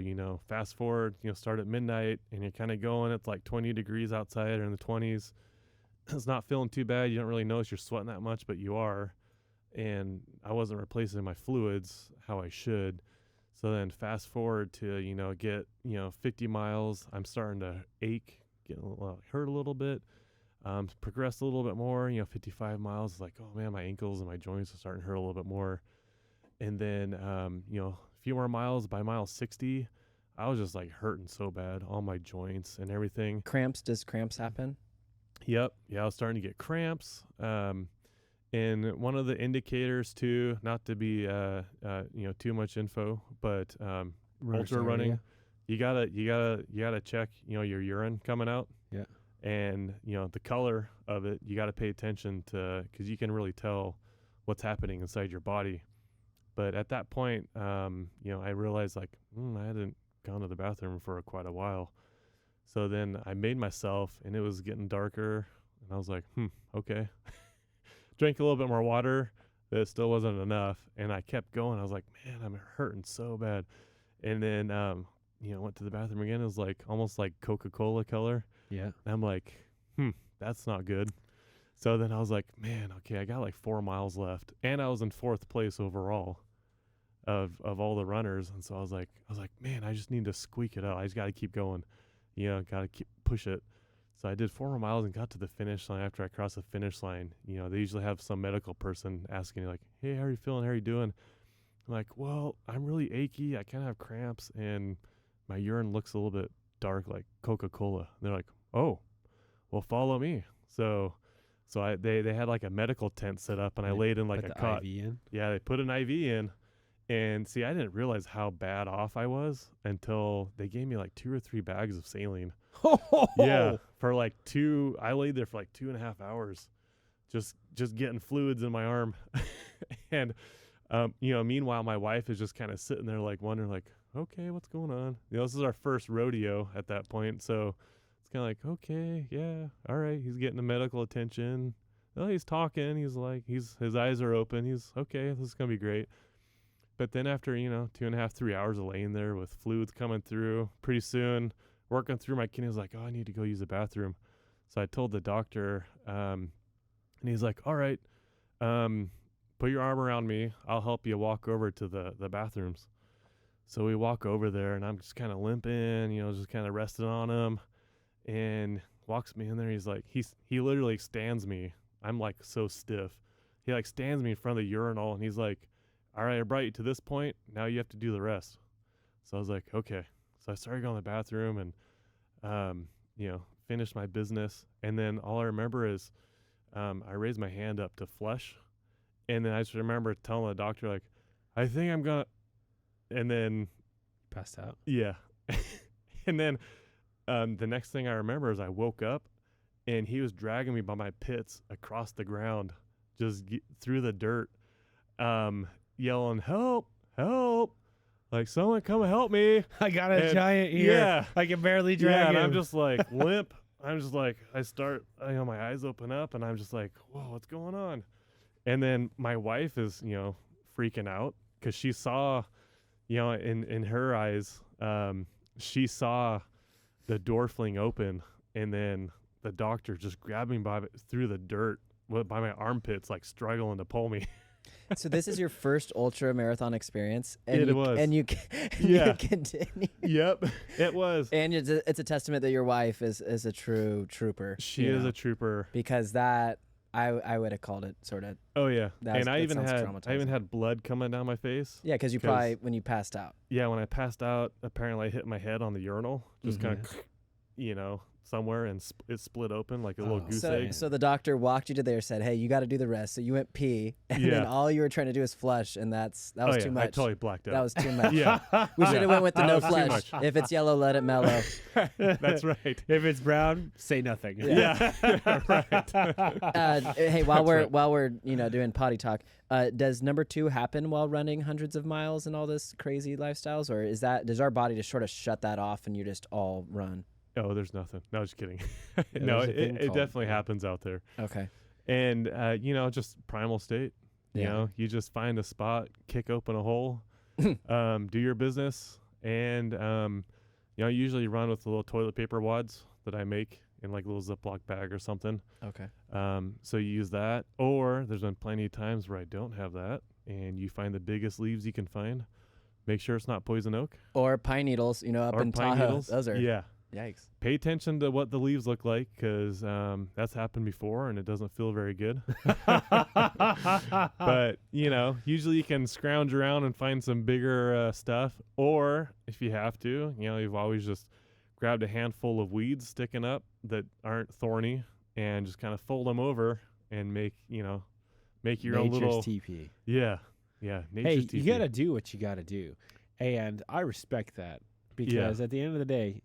fast forward, start at midnight and you're kind of going, it's like 20 degrees outside or in the 20s. It's not feeling too bad. You don't really notice you're sweating that much, but you are. And I wasn't replacing my fluids how I should. So then fast forward to, get, 50 miles. I'm starting to ache, hurt a little bit. Progressed a little bit more, 55 miles. It's like, oh man, my ankles and my joints are starting to hurt a little bit more. And then, a few more miles, by mile 60, I was just like hurting so bad, all my joints and everything. Does cramps happen? Yep. Yeah, I was starting to get cramps. And one of the indicators too, not to be, too much info, but ultra running, you gotta check, your urine coming out. Yeah. And, the color of it, you got to pay attention to, because you can really tell what's happening inside your body. But at that point, I realized like, I hadn't gone to the bathroom for quite a while. So then I made myself, and it was getting darker, and I was like, okay. Drank a little bit more water, but it still wasn't enough, and I kept going. I was like, man, I'm hurting so bad. And then, went to the bathroom again. It was like almost like Coca-Cola color. Yeah. And I'm like, that's not good. So then I was like, man, okay, I got like 4 miles left, and I was in 4th place overall of all the runners. And so I was like, man, I just need to squeak it out. I just got to keep going, got to keep push it. So I did 4 more miles and got to the finish line. After I crossed the finish line, they usually have some medical person asking you like, hey, how are you feeling? How are you doing? I'm like, well, I'm really achy. I kind of have cramps, and my urine looks a little bit dark like Coca-Cola. And they're like, oh, well, follow me. So they had like a medical tent set up, and I laid in like a cot. IV in? Yeah, they put an IV in. And see, I didn't realize how bad off I was until they gave me like 2 or 3 bags of saline. Yeah, for like I laid there for like 2.5 hours, just getting fluids in my arm. And, meanwhile, my wife is just kind of sitting there like wondering like, okay, what's going on? This is our first rodeo at that point. So it's kind of like, okay, yeah, all right. He's getting the medical attention. Well, he's talking. He's like, his eyes are open. He's okay. This is going to be great. But then after, 2.5, 3 hours of laying there with fluids coming through, pretty soon working through my kidney, I was like, oh, I need to go use the bathroom. So I told the doctor, and he's like, all right, put your arm around me. I'll help you walk over to the bathrooms. So we walk over there, and I'm just kind of limping, just kind of resting on him, and walks me in there. He's like, he literally stands me. I'm like so stiff. He like stands me in front of the urinal, and he's like, all right, I brought you to this point. Now you have to do the rest. So I was like, okay. So I started going to the bathroom and, finished my business. And then all I remember is I raised my hand up to flush. And then I just remember telling the doctor, like, I think I'm going to. And then. Passed out? Yeah. And then the next thing I remember is I woke up, and he was dragging me by my pits across the ground, just through the dirt. Yelling, help, like, someone come help me. I got a giant ear. Yeah. I can barely drag him. And I'm just like limp. I'm just like, I start, my eyes open up, and I'm just like, whoa, what's going on? And then my wife is, freaking out because she saw, in her eyes, she saw the door fling open, and then the doctor just grabbed me through the dirt by my armpits, like struggling to pull me. So this is your first ultra marathon experience, and it was, and you continue. Yep, it was, and it's a testament that your wife is a true trooper. She is a trooper, because that I would have called it sort of. Oh yeah, and I even had blood coming down my face. Yeah, because you probably when you passed out. Yeah, when I passed out, apparently I hit my head on the urinal, just kind of, somewhere, and it split open like a little goose egg. So the doctor walked you to there, said, hey, you got to do the rest. So you went pee, and then all you were trying to do is flush, and that was too much. I totally blacked out. That was too much. We should have went with the no flush. If it's yellow, let it mellow. That's right. If it's brown, say nothing. Yeah. Right. Hey, while we're doing potty talk, does number 2 happen while running hundreds of miles and all this crazy lifestyles, or does our body just sort of shut that off and you just all run? Oh, there's nothing. No, just kidding. No, it definitely happens out there. Okay. And, just primal state. You just find a spot, kick open a hole, do your business. And, I usually run with the little toilet paper wads that I make in like a little Ziploc bag or something. Okay. So you use that. Or there's been plenty of times where I don't have that, and you find the biggest leaves you can find. Make sure it's not poison oak. Or pine needles, up in Tahoe. Those are. Yeah. Yikes. Pay attention to what the leaves look like, because that's happened before, and it doesn't feel very good. But, usually you can scrounge around and find some bigger stuff. Or if you have to, you've always just grabbed a handful of weeds sticking up that aren't thorny and just kind of fold them over and make your own little TP. Yeah. Nature's TP. You got to do what you got to do. And I respect that, because at the end of the day,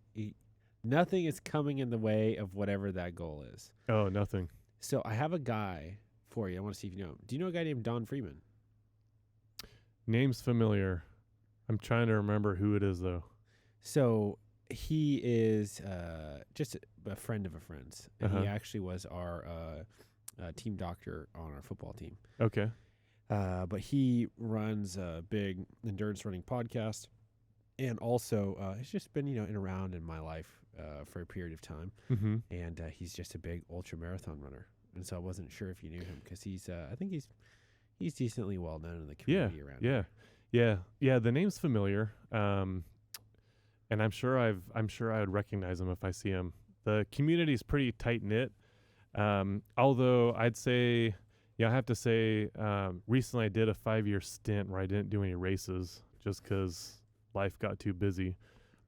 nothing is coming in the way of whatever that goal is. Oh, nothing. So I have a guy for you. I want to see if you know him. Do you know a guy named Don Freeman? Name's familiar. I'm trying to remember who it is, though. So he is just a friend of a friend's. And he actually was our team doctor on our football team. Okay. But he runs a big endurance running podcast. And also, he's just been, in around in my life for a period of time. Mm-hmm. And he's just a big ultra marathon runner. And so I wasn't sure if you knew him because I think he's decently well known in the community around here. Yeah. The name's familiar. And I'm sure I would recognize him if I see him. The community is pretty tight knit. Although I'd say, I have to say, recently I did a 5-year stint where I didn't do any races just because life got too busy.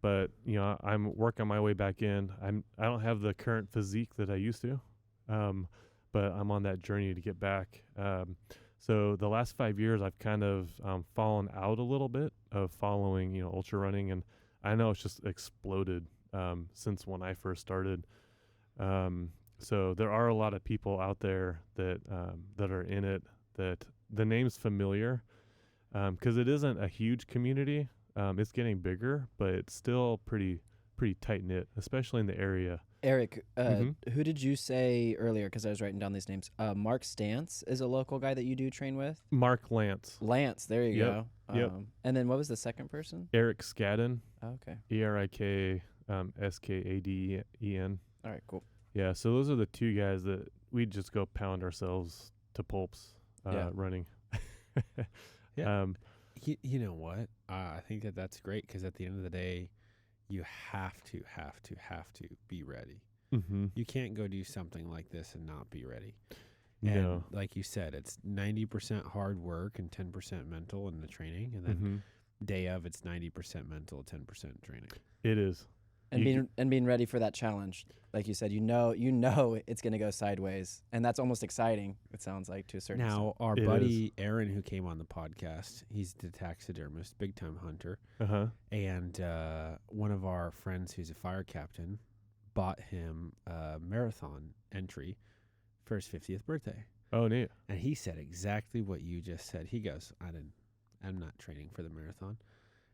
But I'm working my way back in. I don't have the current physique that I used to, but I'm on that journey to get back. So the last 5 years, I've kind of fallen out a little bit of following ultra running, and I know it's just exploded since when I first started. So there are a lot of people out there that are in it. That the name's familiar because it isn't a huge community. It's getting bigger, but it's still pretty tight knit, especially in the area. Eric, who did you say earlier? Because I was writing down these names. Mark Stantz is a local guy that you do train with. Mark Lance. Lance, there you go. Yep. And then what was the second person? Eric Skadden. Oh, okay. ERIK SKADEN. All right, cool. Yeah, so those are the two guys that we just go pound ourselves to pulps running. Yeah. You know what? I think that's great because at the end of the day, you have to be ready. Mm-hmm. You can't go do something like this and not be ready. No. And like you said, it's 90% hard work and 10% mental in the training, and then day of it's 90% mental, 10% training. It is. And being ready for that challenge, like you said, you know it's going to go sideways, and that's almost exciting. It sounds like to a certain extent. Now, our buddy Aaron, who came on the podcast, he's the taxidermist, big time hunter, and one of our friends who's a fire captain bought him a marathon entry for his 50th birthday. Oh, neat! And he said exactly what you just said. He goes, I'm not training for the marathon.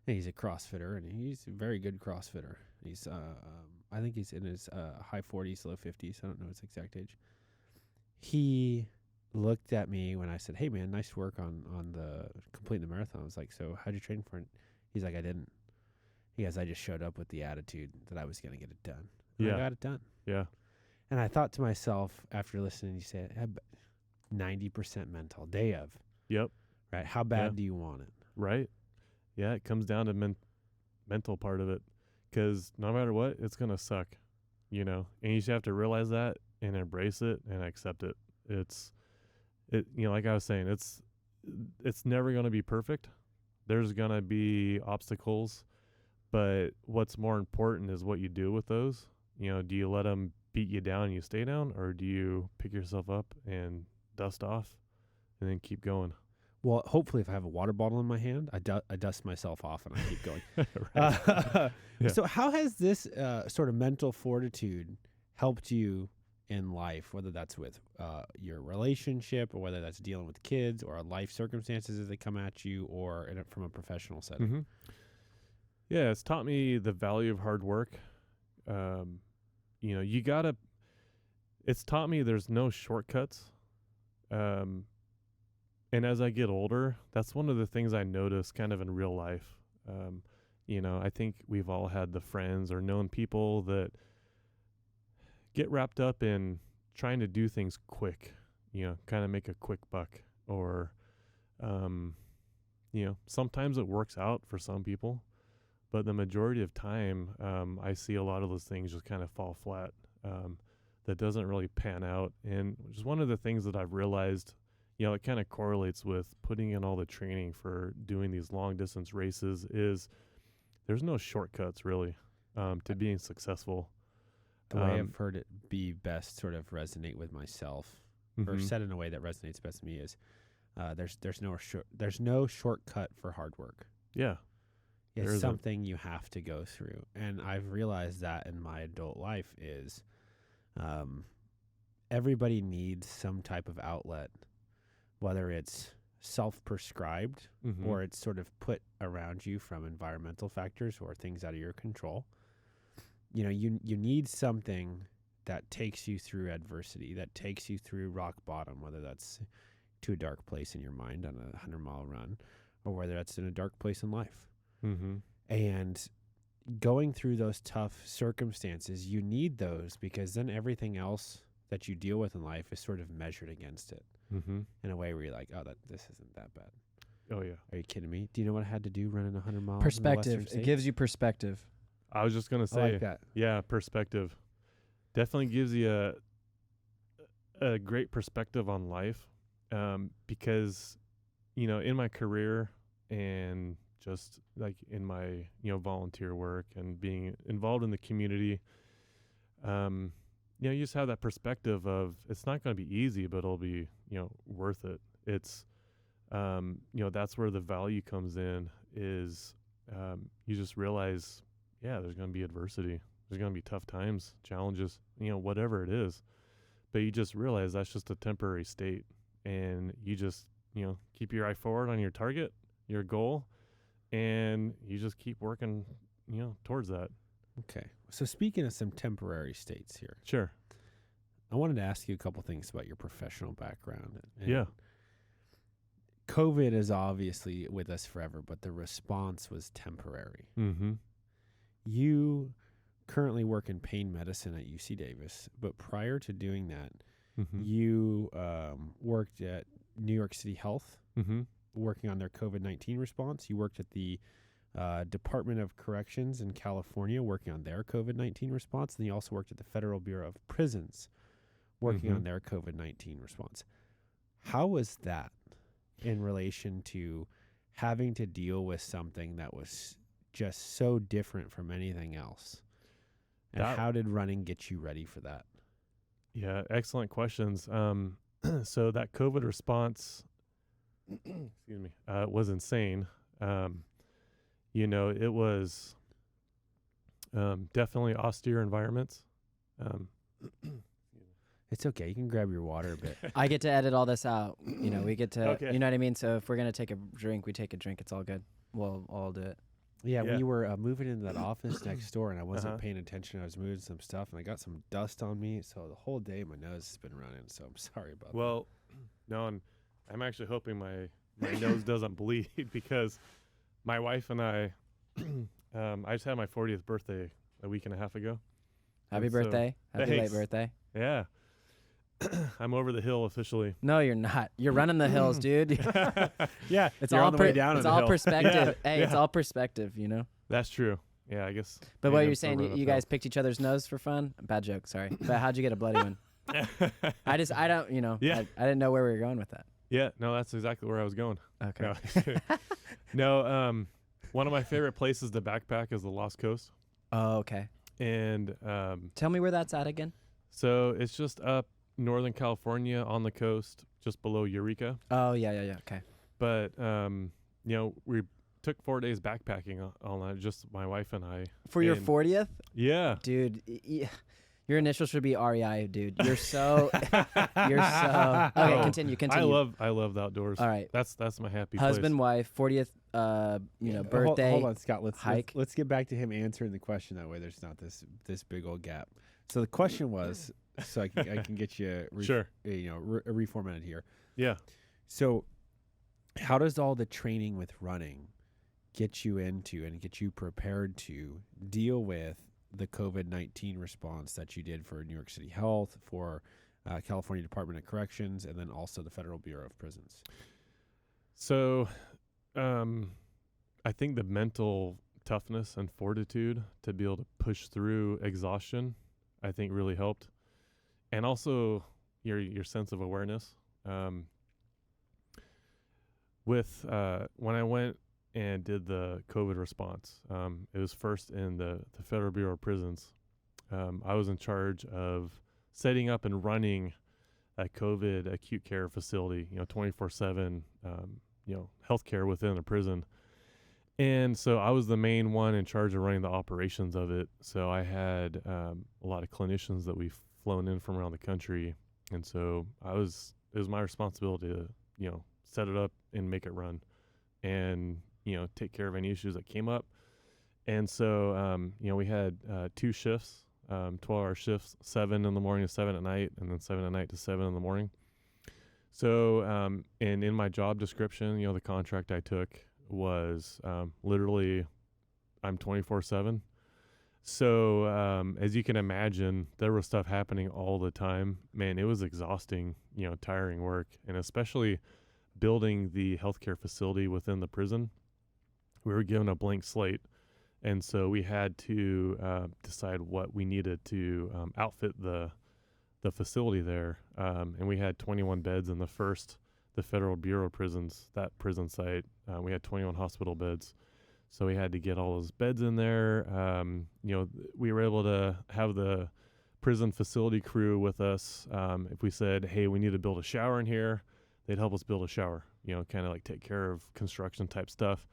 And he's a CrossFitter, and he's a very good CrossFitter. He's, I think he's in his high 40s, low 50s. I don't know his exact age. He looked at me when I said, "Hey, man, nice work on the completing the marathon." I was like, "So how'd you train for it?" He's like, "I didn't." He goes, "I just showed up with the attitude that I was going to get it done." And I got it done. Yeah. And I thought to myself after listening, you said 90% mental, day of. Yep. Right. How bad do you want it? Right. Yeah, it comes down to mental part of it, because no matter what, it's gonna suck, and you just have to realize that and embrace it and accept it. Like I was saying, it's never gonna be perfect. There's gonna be obstacles, but what's more important is what you do with those. Do you let them beat you down and you stay down, or do you pick yourself up and dust off and then keep going? Well, hopefully, if I have a water bottle in my hand, I dust myself off and I keep going. Yeah. So how has this sort of mental fortitude helped you in life, whether that's with your relationship or whether that's dealing with kids or life circumstances as they come at you or from a professional setting? Mm-hmm. Yeah, it's taught me the value of hard work. It's taught me there's no shortcuts. And as I get older, that's one of the things I notice kind of in real life. I think we've all had the friends or known people that get wrapped up in trying to do things quick, kind of make a quick buck. Or, sometimes it works out for some people, but the majority of time, I see a lot of those things just kind of fall flat. That doesn't really pan out. And which is one of the things that I've realized, it kind of correlates with putting in all the training for doing these long distance races is there's no shortcuts really to being successly. The way I've heard it be best sort of resonate with myself or said in a way that resonates best with me is there's no shortcut for hard work. Yeah. It's something you have to go through. And I've realized that in my adult life is everybody needs some type of outlet, whether it's self-prescribed or it's sort of put around you from environmental factors or things out of your control. you need something that takes you through adversity, that takes you through rock bottom, whether that's to a dark place in your mind on a 100-mile run, or whether that's in a dark place in life. Mm-hmm. And going through those tough circumstances, you need those, because then everything else that you deal with in life is sort of measured against it Mm-hmm. in a way where you're like, oh, this isn't that bad. Oh yeah. Are you kidding me? Do you know what I had to do running 100 miles? Perspective. It gives you perspective. I was just gonna I say, like that. yeah, perspective definitely gives you a great perspective on life, because in my career and just like in my volunteer work and being involved in the community, you just have that perspective of it's not going to be easy, but it'll be worth it. It's that's where the value comes in, is you just realize, yeah, there's going to be adversity, there's going to be tough times, challenges, whatever it is, but you just realize that's just a temporary state, and you just keep your eye forward on your target, your goal, and you just keep working towards that. Okay. So speaking of some temporary states here, Sure. I wanted to ask you a couple things about your professional background. And Yeah. COVID is obviously with us forever, but the response was temporary. Mm-hmm. You currently work in pain medicine at UC Davis, but prior to doing that, Mm-hmm. you worked at New York City Health, Mm-hmm. working on their COVID-19 response. You worked at the Department of Corrections in California, working on their COVID-19 response. And you also worked at the Federal Bureau of Prisons, working on their COVID-19 response. How was that in relation to having to deal with something that was just so different from anything else? And how did running get you ready for that? Yeah, excellent questions. So that COVID response, excuse me, was insane. It was definitely austere environments. It's okay. You can grab your water a bit. I get to edit all this out. We get to, Okay. you know what I mean? So if we're going to take a drink, we take a drink. It's all good. We'll all do it. Yeah, Yeah. we were moving into that office next door, and I wasn't Uh-huh. paying attention. I was moving some stuff, and I got some dust on me. So the whole day, my nose has been running. So I'm sorry about that. Well, no, and I'm actually hoping my nose doesn't bleed, because my wife and I just had my 40th birthday a week and a half ago. Happy And so- birthday. Happy late Thanks. birthday. Yeah. I'm over the hill officially. No, you're not. You're running the hills, dude. yeah, It's you're all on the way down. it's the all hill. perspective. Hey, it's yeah. all perspective, That's true. Yeah, I guess. But maybe what I'm you're still saying, running you uphill. guys picked each other's nose for fun? Bad joke, sorry. But how'd you get a bloody one? I don't, Yeah. I didn't know where we were going with that. Yeah, no, that's exactly where I was going. Okay. No, one of my favorite places to backpack is the Lost Coast. Oh, okay. And Tell me where that's at again. so it's just up Northern California on the coast, just below Eureka. Oh, yeah. Okay. But, we took 4 days backpacking all night, just my wife and I. For your And- 40th? Yeah. Dude, your initials should be REI, dude. You're so, okay, Oh, continue. I love the outdoors. All right. That's my happy Husband, place. wife, 40th, birthday. Hold on, Scott. hike. Let's get back to him answering the question. That way, there's not this big old gap. So the question was, so I can get you Sure. reformatted here. Yeah. So, how does all the training with running get you into and get you prepared to deal with the COVID-19 response that you did for New York City Health, for California Department of Corrections, and then also the Federal Bureau of Prisons? So, I think the mental toughness and fortitude to be able to push through exhaustion, I think really helped. And also your sense of awareness. When I went and did the COVID response, it was first in the Federal Bureau of Prisons. I was in charge of setting up and running a COVID acute care facility, 24/7, healthcare within a prison. And so I was the main one in charge of running the operations of it. So I had a lot of clinicians that we've flown in from around the country. And so it was my responsibility to, set it up and make it run and, take care of any issues that came up. And so, we had 2 shifts, 12-hour shifts, 7 in the morning to 7 at night, and then 7 at night to 7 in the morning. So, and in my job description, the contract I took was literally I'm 24/7. So, as you can imagine, there was stuff happening all the time. Man, it was exhausting, tiring work, and especially building the healthcare facility within the prison. We were given a blank slate, and so we had to decide what we needed to outfit the facility there. And we had 21 beds in the Federal Bureau of Prisons, that prison site. We had 21 hospital beds. So we had to get all those beds in there. We were able to have the prison facility crew with us. If we said, hey, we need to build a shower in here, they'd help us build a shower, kind of like take care of construction type stuff.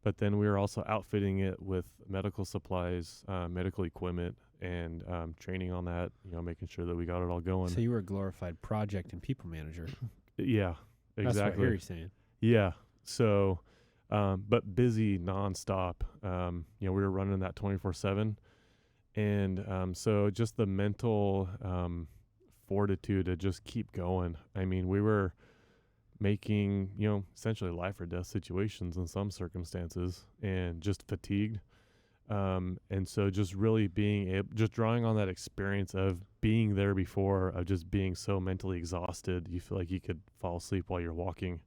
But then we were also outfitting it with medical supplies, medical equipment, and training on that, making sure that we got it all going. So you were a glorified project and people manager. Yeah, exactly. That's what I hear you saying. Yeah. So, but busy nonstop. We were running that 24/7. And so just the mental fortitude to just keep going. I mean, we were making, essentially life or death situations in some circumstances, and just fatigued. And so just really just drawing on that experience of being there before, of just being so mentally exhausted, you feel like you could fall asleep while you're walking.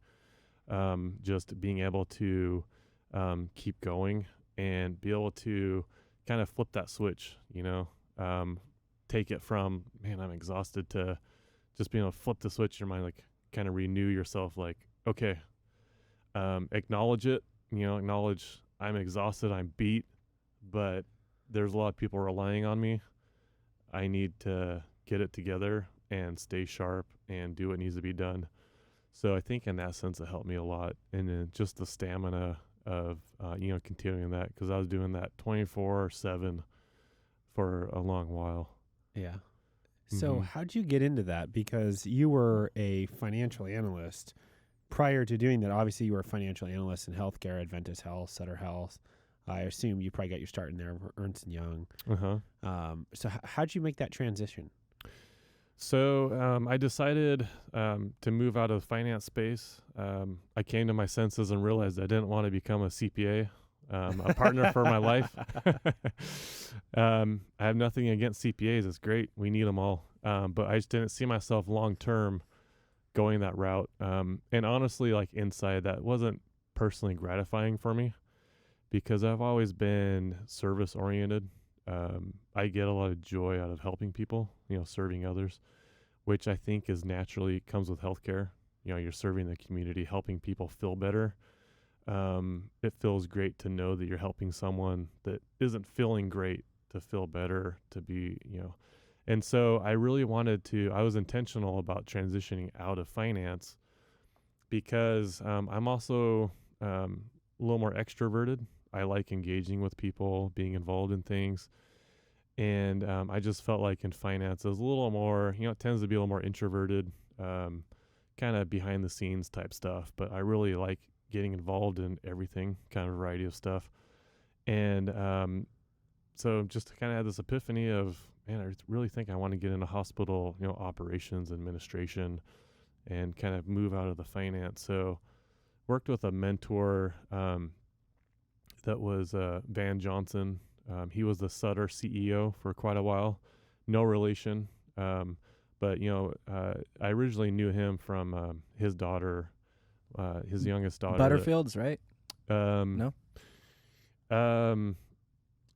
Just being able to keep going and be able to kind of flip that switch, take it from, man, I'm exhausted, to just being able to flip the switch in your mind, like kind of renew yourself, like, okay, acknowledge it, acknowledge I'm exhausted, I'm beat, but there's a lot of people relying on me. I need to get it together and stay sharp and do what needs to be done. So I think in that sense, it helped me a lot. And then just the stamina of, continuing that, because I was doing that 24/7 for a long while. Yeah. So how'd you get into that? Because you were a financial analyst prior to doing that. Obviously, you were a financial analyst in healthcare, Adventist Health, Sutter Health. I assume you probably got your start in there, Ernst & Young. So how'd you make that transition? So I decided to move out of the finance space. I came to my senses and realized I didn't want to become a CPA, a partner for my life. I have nothing against CPAs. It's great. We need them all. But I just didn't see myself long-term going that route. And honestly, like inside, that wasn't personally gratifying for me, because I've always been service-oriented. I get a lot of joy out of helping people, serving others, which I think is naturally comes with healthcare. You're serving the community, helping people feel better. It feels great to know that you're helping someone that isn't feeling great to feel better, to be, And so I really I was intentional about transitioning out of finance, because I'm also a little more extroverted. I like engaging with people, being involved in things. And I just felt like in finance, it was a little more, it tends to be a little more introverted, kind of behind the scenes type stuff. But I really like getting involved in everything, kind of variety of stuff. And so just kind of had this epiphany of, man, I really think I want to get into hospital, operations, administration, and kind of move out of the finance. So worked with a mentor that was Van Johnson. He was the Sutter CEO for quite a while. No relation. But, I originally knew him from his daughter, his youngest daughter. Butterfields, right? No?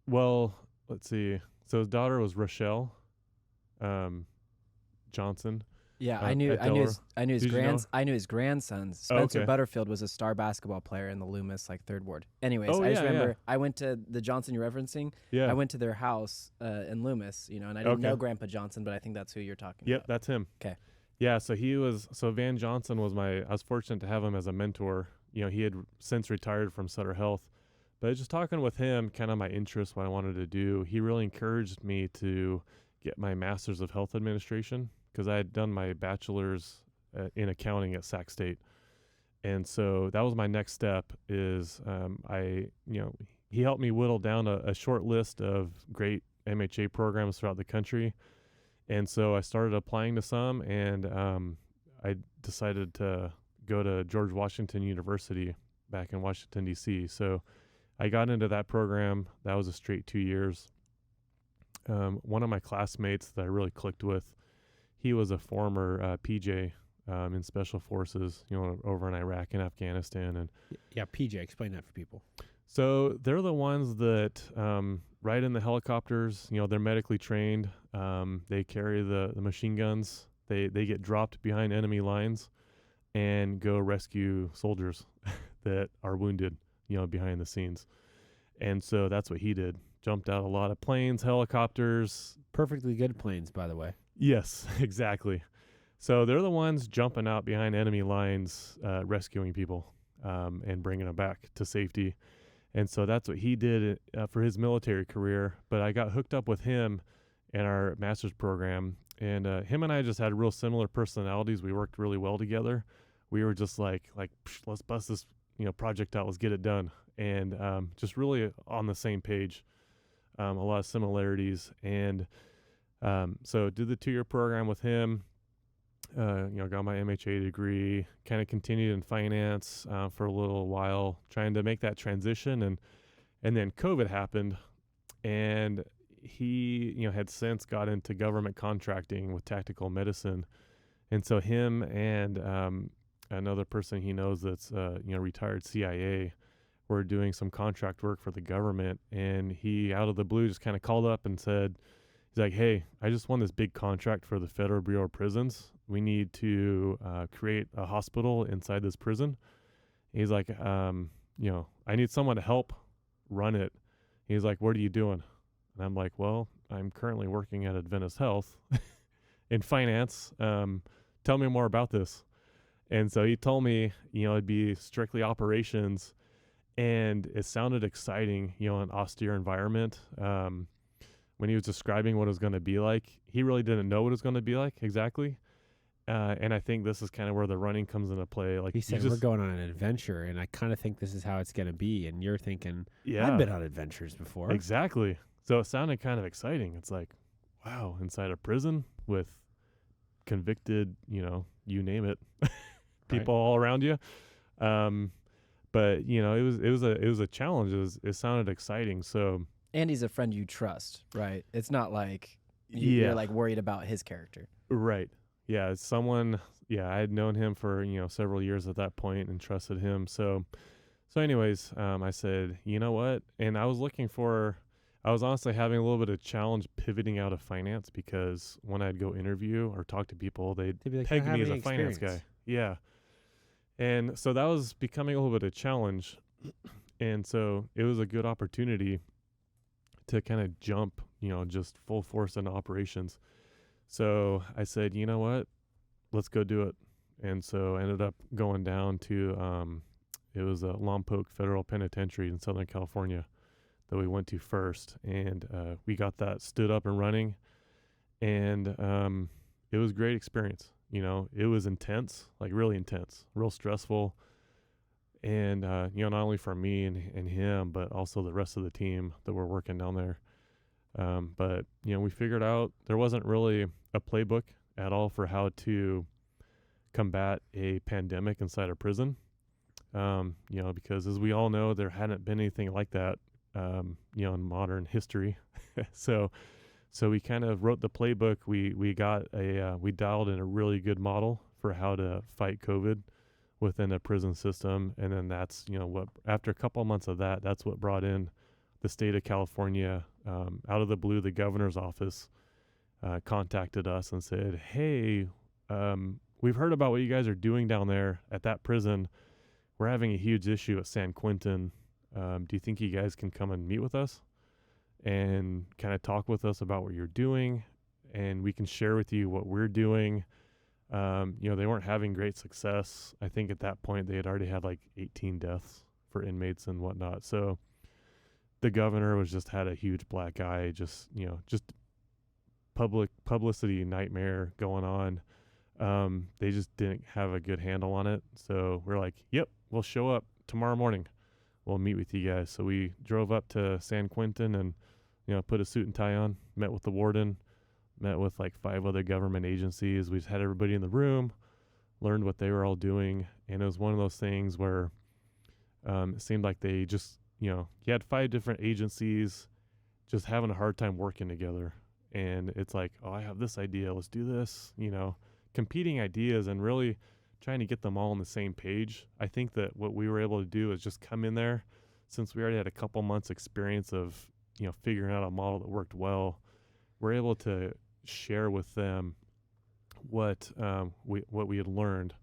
Well, let's see. So his daughter was Rochelle Johnson. Yeah, I knew his grandson. Spencer Butterfield was a star basketball player in the Loomis, third ward. Anyways, I just remember I went to the Johnson you're referencing. Yeah. I went to their house in Loomis, and I didn't know Grandpa Johnson, but I think that's who you're talking about. Yep, that's him. Okay. Yeah, so Van Johnson was I was fortunate to have him as a mentor. He had since retired from Sutter Health. But just talking with him, kind of my interest, what I wanted to do, he really encouraged me to get my Master's of Health Administration, because I had done my bachelor's in accounting at Sac State. And so that was my next step is he helped me whittle down a short list of great MHA programs throughout the country. And so I started applying to some, and I decided to go to George Washington University back in Washington, D.C. So I got into that program. That was a straight 2 years. One of my classmates that I really clicked with, he was a former PJ in Special Forces, over in Iraq and Afghanistan. And yeah, PJ, explain that for people. So they're the ones that ride in the helicopters. They're medically trained. They carry the machine guns. They get dropped behind enemy lines and go rescue soldiers that are wounded, behind the scenes. And so that's what he did. Jumped out a lot of planes, helicopters. Perfectly good planes, by the way. Yes, exactly. So they're the ones jumping out behind enemy lines, rescuing people and bringing them back to safety. And so that's what he did for his military career. But I got hooked up with him in our master's program. And him and I just had real similar personalities. We worked really well together. We were just like, let's bust this, project out. Let's get it done. And just really on the same page. A lot of similarities. And so did the 2-year program with him. Got my MHA degree, kind of continued in finance for a little while, trying to make that transition. And then COVID happened, and he, had since got into government contracting with tactical medicine. And so him and another person he knows that's, retired CIA were doing some contract work for the government. And he, out of the blue, just kind of called up and said, he's like, hey, I just won this big contract for the Federal Bureau of Prisons. We need to create a hospital inside this prison. He's like, I need someone to help run it. He's like, what are you doing? And I'm like, well, I'm currently working at Adventist Health in finance. Tell me more about this. And so he told me, it'd be strictly operations, and it sounded exciting, an austere environment. When he was describing what it was going to be like, he really didn't know what it was going to be like exactly. And I think this is kind of where the running comes into play. Like he said, we're going on an adventure, and I kind of think this is how it's going to be. And you're thinking, yeah, I've been on adventures before. Exactly. So it sounded kind of exciting. It's like, wow, inside a prison with convicted, you name it, people all around you. But it was a challenge. It sounded exciting. So. And he's a friend you trust, right? It's not like you're like worried about his character. Right. Yeah, it's someone, I had known him for, several years at that point and trusted him. So anyways, I said, you know what? And I was honestly having a little bit of challenge pivoting out of finance, because when I'd go interview or talk to people, they'd be like, peg me as a finance guy. Yeah. And so that was becoming a little bit of a challenge. And so it was a good opportunity to kind of jump, just full force into operations. So I said, you know what, let's go do it. And so I ended up going down to, it was a Lompoc Federal Penitentiary in Southern California that we went to first. And we got that stood up and running. And it was a great experience. It was intense, like really intense, real stressful. And, not only for me and him, but also the rest of the team that were working down there. But, we figured out there wasn't really a playbook at all for how to combat a pandemic inside a prison. Because as we all know, there hadn't been anything like that, in modern history. So we kind of wrote the playbook. We dialed in a really good model for how to fight COVID within a prison system. And then that's, what, after a couple of months of that, that's what brought in the state of California. Out of the blue, the governor's office contacted us and said, hey, we've heard about what you guys are doing down there at that prison. We're having a huge issue at San Quentin. Do you think you guys can come and meet with us and kind of talk with us about what you're doing? And we can share with you what we're doing. They weren't having great success. I think at that point they had already had like 18 deaths for inmates and whatnot. So the governor had a huge black eye, just publicity nightmare going on. They just didn't have a good handle on it. So we're like, yep, we'll show up tomorrow morning. we'll meet with you guys. So we drove up to San Quentin and, put a suit and tie on, met with the warden, met with like 5 other government agencies. We just had everybody in the room, learned what they were all doing. And it was one of those things where it seemed like they just, you had 5 different agencies just having a hard time working together. And it's like, oh, I have this idea, let's do this, competing ideas and really trying to get them all on the same page. I think that what we were able to do is just come in there, since we already had a couple months experience of, figuring out a model that worked well. We're able to share with them what we had learned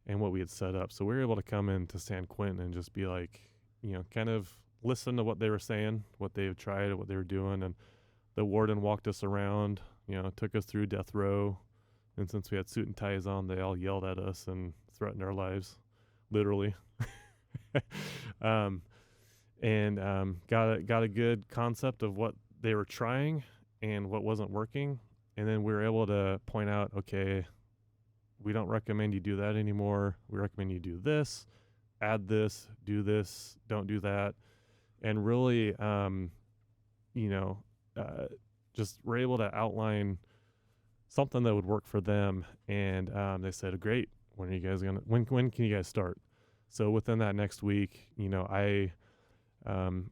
and what we had set up. So we were able to come into San Quentin and just be like, kind of listen to what they were saying, what they had tried, what they were doing. And the warden walked us around, took us through death row. And since we had suit and ties on, they all yelled at us and threatened our lives, literally. Got a good concept of what they were trying and what wasn't working. And then we were able to point out, okay, we don't recommend you do that anymore. We recommend you do this, add this, do this, don't do that. And really, just we're able to outline something that would work for them. And they said, great, when are you guys when can you guys start? So within that next week, I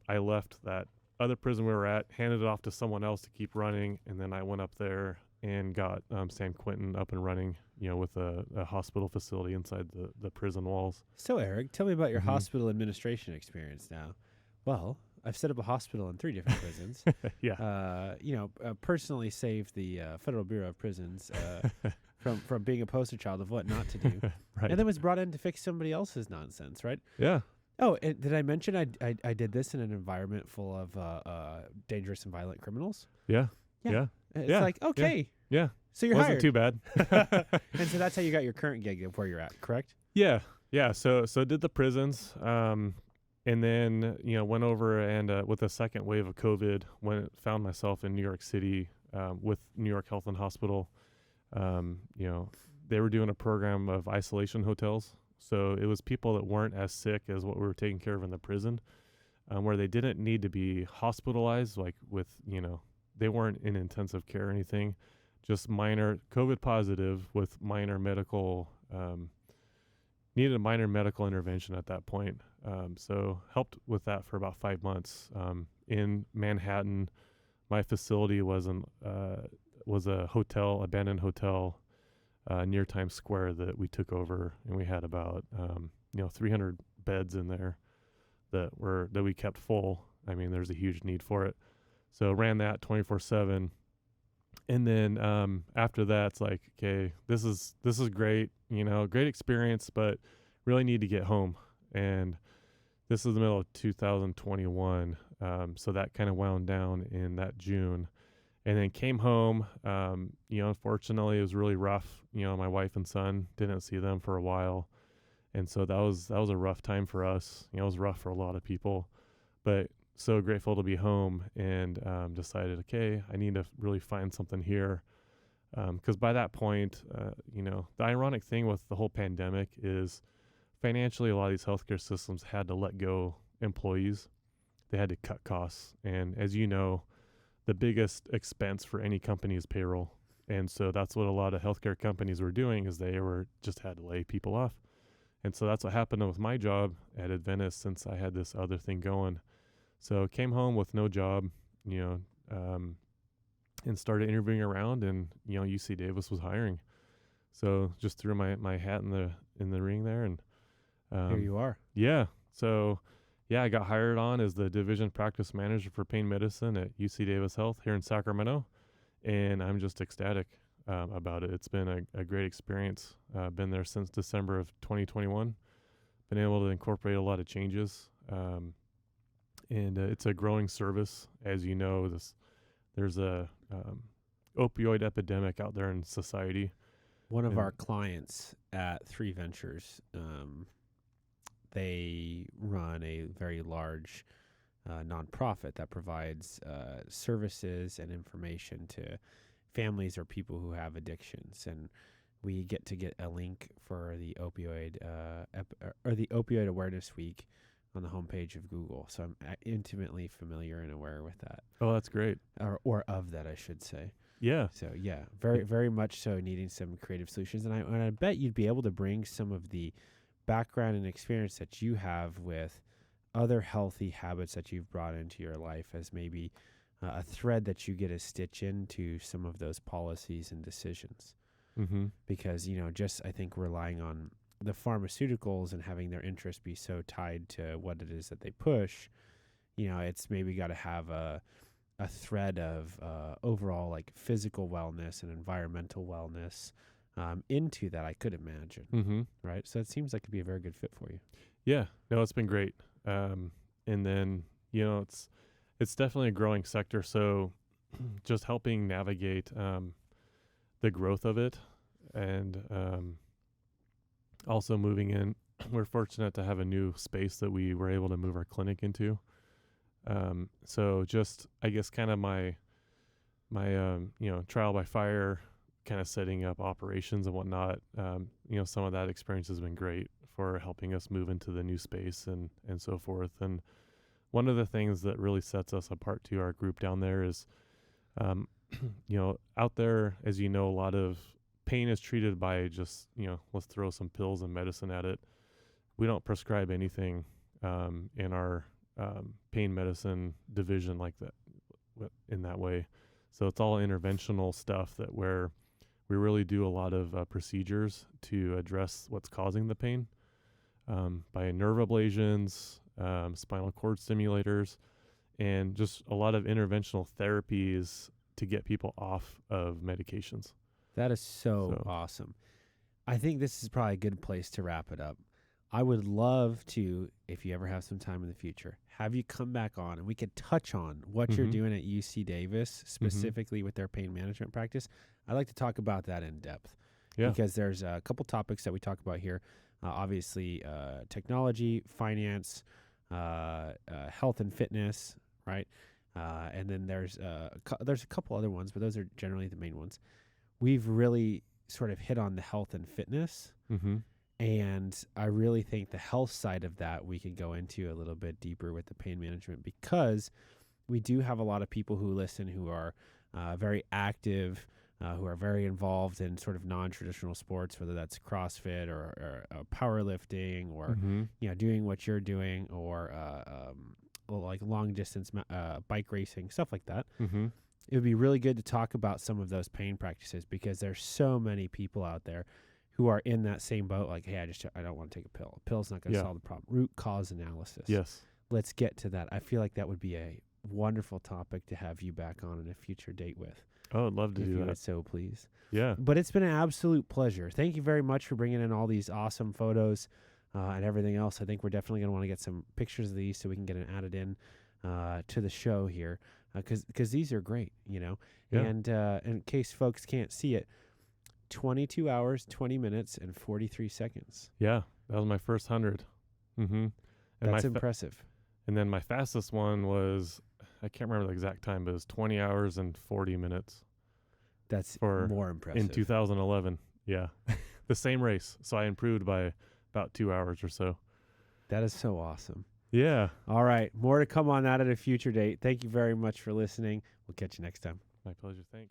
left that other prison we were at, handed it off to someone else to keep running, and then I went up there and got San Quentin up and running, with a hospital facility inside the prison walls. So Eric, tell me about your hospital administration experience now. Well, I've set up a hospital in 3 different prisons. Yeah. Personally saved the Federal Bureau of Prisons from being a poster child of what not to do. Right. And then was brought in to fix somebody else's nonsense, right? Yeah. Oh, and did I mention I did this in an environment full of dangerous and violent criminals? Yeah. It's like, okay. Yeah. So you're Wasn't hired. too bad. And so that's how you got your current gig of where you're at, correct? Yeah. So did the prisons, and then went over and with the second wave of COVID, found myself in New York City with New York Health and Hospital. They were doing a program of isolation hotels, so it was people that weren't as sick as what we were taking care of in the prison, where they didn't need to be hospitalized, like with they weren't in intensive care or anything, just minor COVID positive with minor medical. Needed a minor medical intervention at that point. So helped with that for about 5 months. In Manhattan, my facility was a hotel, abandoned hotel, near Times Square that we took over, and we had about 300 beds in there that we kept full. I mean, there's a huge need for it. So ran that 24/7. And then after that, it's like, okay, this is great, great experience, but really need to get home. And this is the middle of 2021, so that kind of wound down in that June. And then came home. Unfortunately, it was really rough. My wife and son, didn't see them for a while, and so that was a rough time for us. It was rough for a lot of people, but so grateful to be home, and decided, okay, I need to really find something here. Because by that point, the ironic thing with the whole pandemic is financially, a lot of these healthcare systems had to let go employees. They had to cut costs. And as you know, the biggest expense for any company is payroll. And so that's what a lot of healthcare companies were doing, is they were just had to lay people off. And so that's what happened with my job at Adventist, since I had this other thing going. So came home with no job, and started interviewing around, and UC Davis was hiring. So just threw my hat in the ring there, and here you are. Yeah. So I got hired on as the division practice manager for pain medicine at UC Davis Health here in Sacramento, and I'm just ecstatic about it. It's been a great experience. Been there since December of 2021. Been able to incorporate a lot of changes. And it's a growing service. As you know, there's a opioid epidemic out there in society. One of our clients at 3 Ventures, they run a very large nonprofit that provides services and information to families or people who have addictions. And we get a link for the opioid or the Opioid Awareness Week on the homepage of Google. So I'm intimately familiar and aware with that. Oh, that's great. Or of that, I should say. Yeah. So yeah, very, very much so needing some creative solutions. And I bet you'd be able to bring some of the background and experience that you have with other healthy habits that you've brought into your life as maybe a thread that you get to stitch into some of those policies and decisions. Mm-hmm. Because, just I think relying on the pharmaceuticals and having their interest be so tied to what it is that they push, it's maybe got to have a thread of overall like physical wellness and environmental wellness into that, I could imagine. Mm-hmm. Right. So it seems like it'd be a very good fit for you. Yeah. No, it's been great. And then, it's definitely a growing sector. So just helping navigate the growth of it, and also moving in. We're fortunate to have a new space that we were able to move our clinic into. So just, I guess, kind of my trial by fire, kind of setting up operations and whatnot. Some of that experience has been great for helping us move into the new space and so forth. And one of the things that really sets us apart to our group down there is, out there, as a lot of pain is treated by just, let's throw some pills and medicine at it. We don't prescribe anything in our pain medicine division like that, in that way. So it's all interventional stuff where we really do a lot of procedures to address what's causing the pain by nerve ablations, spinal cord stimulators, and just a lot of interventional therapies to get people off of medications. That is so awesome. I think this is probably a good place to wrap it up. I would love to, if you ever have some time in the future, have you come back on and we could touch on what you're doing at UC Davis, specifically with their pain management practice. I'd like to talk about that in depth because there's a couple topics that we talk about here. Obviously, technology, finance, health and fitness, right? And then there's a couple other ones, but those are generally the main ones. We've really sort of hit on the health and fitness. Mm-hmm. And I really think the health side of that we could go into a little bit deeper with the pain management, because we do have a lot of people who listen who are very active, who are very involved in sort of non-traditional sports, whether that's CrossFit or powerlifting or doing what you're doing, or like long distance bike racing, stuff like that. Mm-hmm. It would be really good to talk about some of those pain practices, because there's so many people out there who are in that same boat. Like, hey, I don't want to take a pill. A pill's not going to solve the problem. Root cause analysis. Yes. Let's get to that. I feel like that would be a wonderful topic to have you back on in a future date with. Oh, I'd love to do that. If you would so please. Yeah. But it's been an absolute pleasure. Thank you very much for bringing in all these awesome photos and everything else. I think we're definitely going to want to get some pictures of these so we can get it added in to the show here, because these are great, Yeah. And in case folks can't see it, 22 hours, 20 minutes, and 43 seconds. Yeah, that was my first 100. Mm-hmm. And that's impressive. And then my fastest one was, I can't remember the exact time, but it was 20 hours and 40 minutes. That's more impressive. In 2011, yeah. The same race. So I improved by about 2 hours or so. That is so awesome. Yeah. All right. More to come on that at a future date. Thank you very much for listening. We'll catch you next time. My pleasure. Thanks.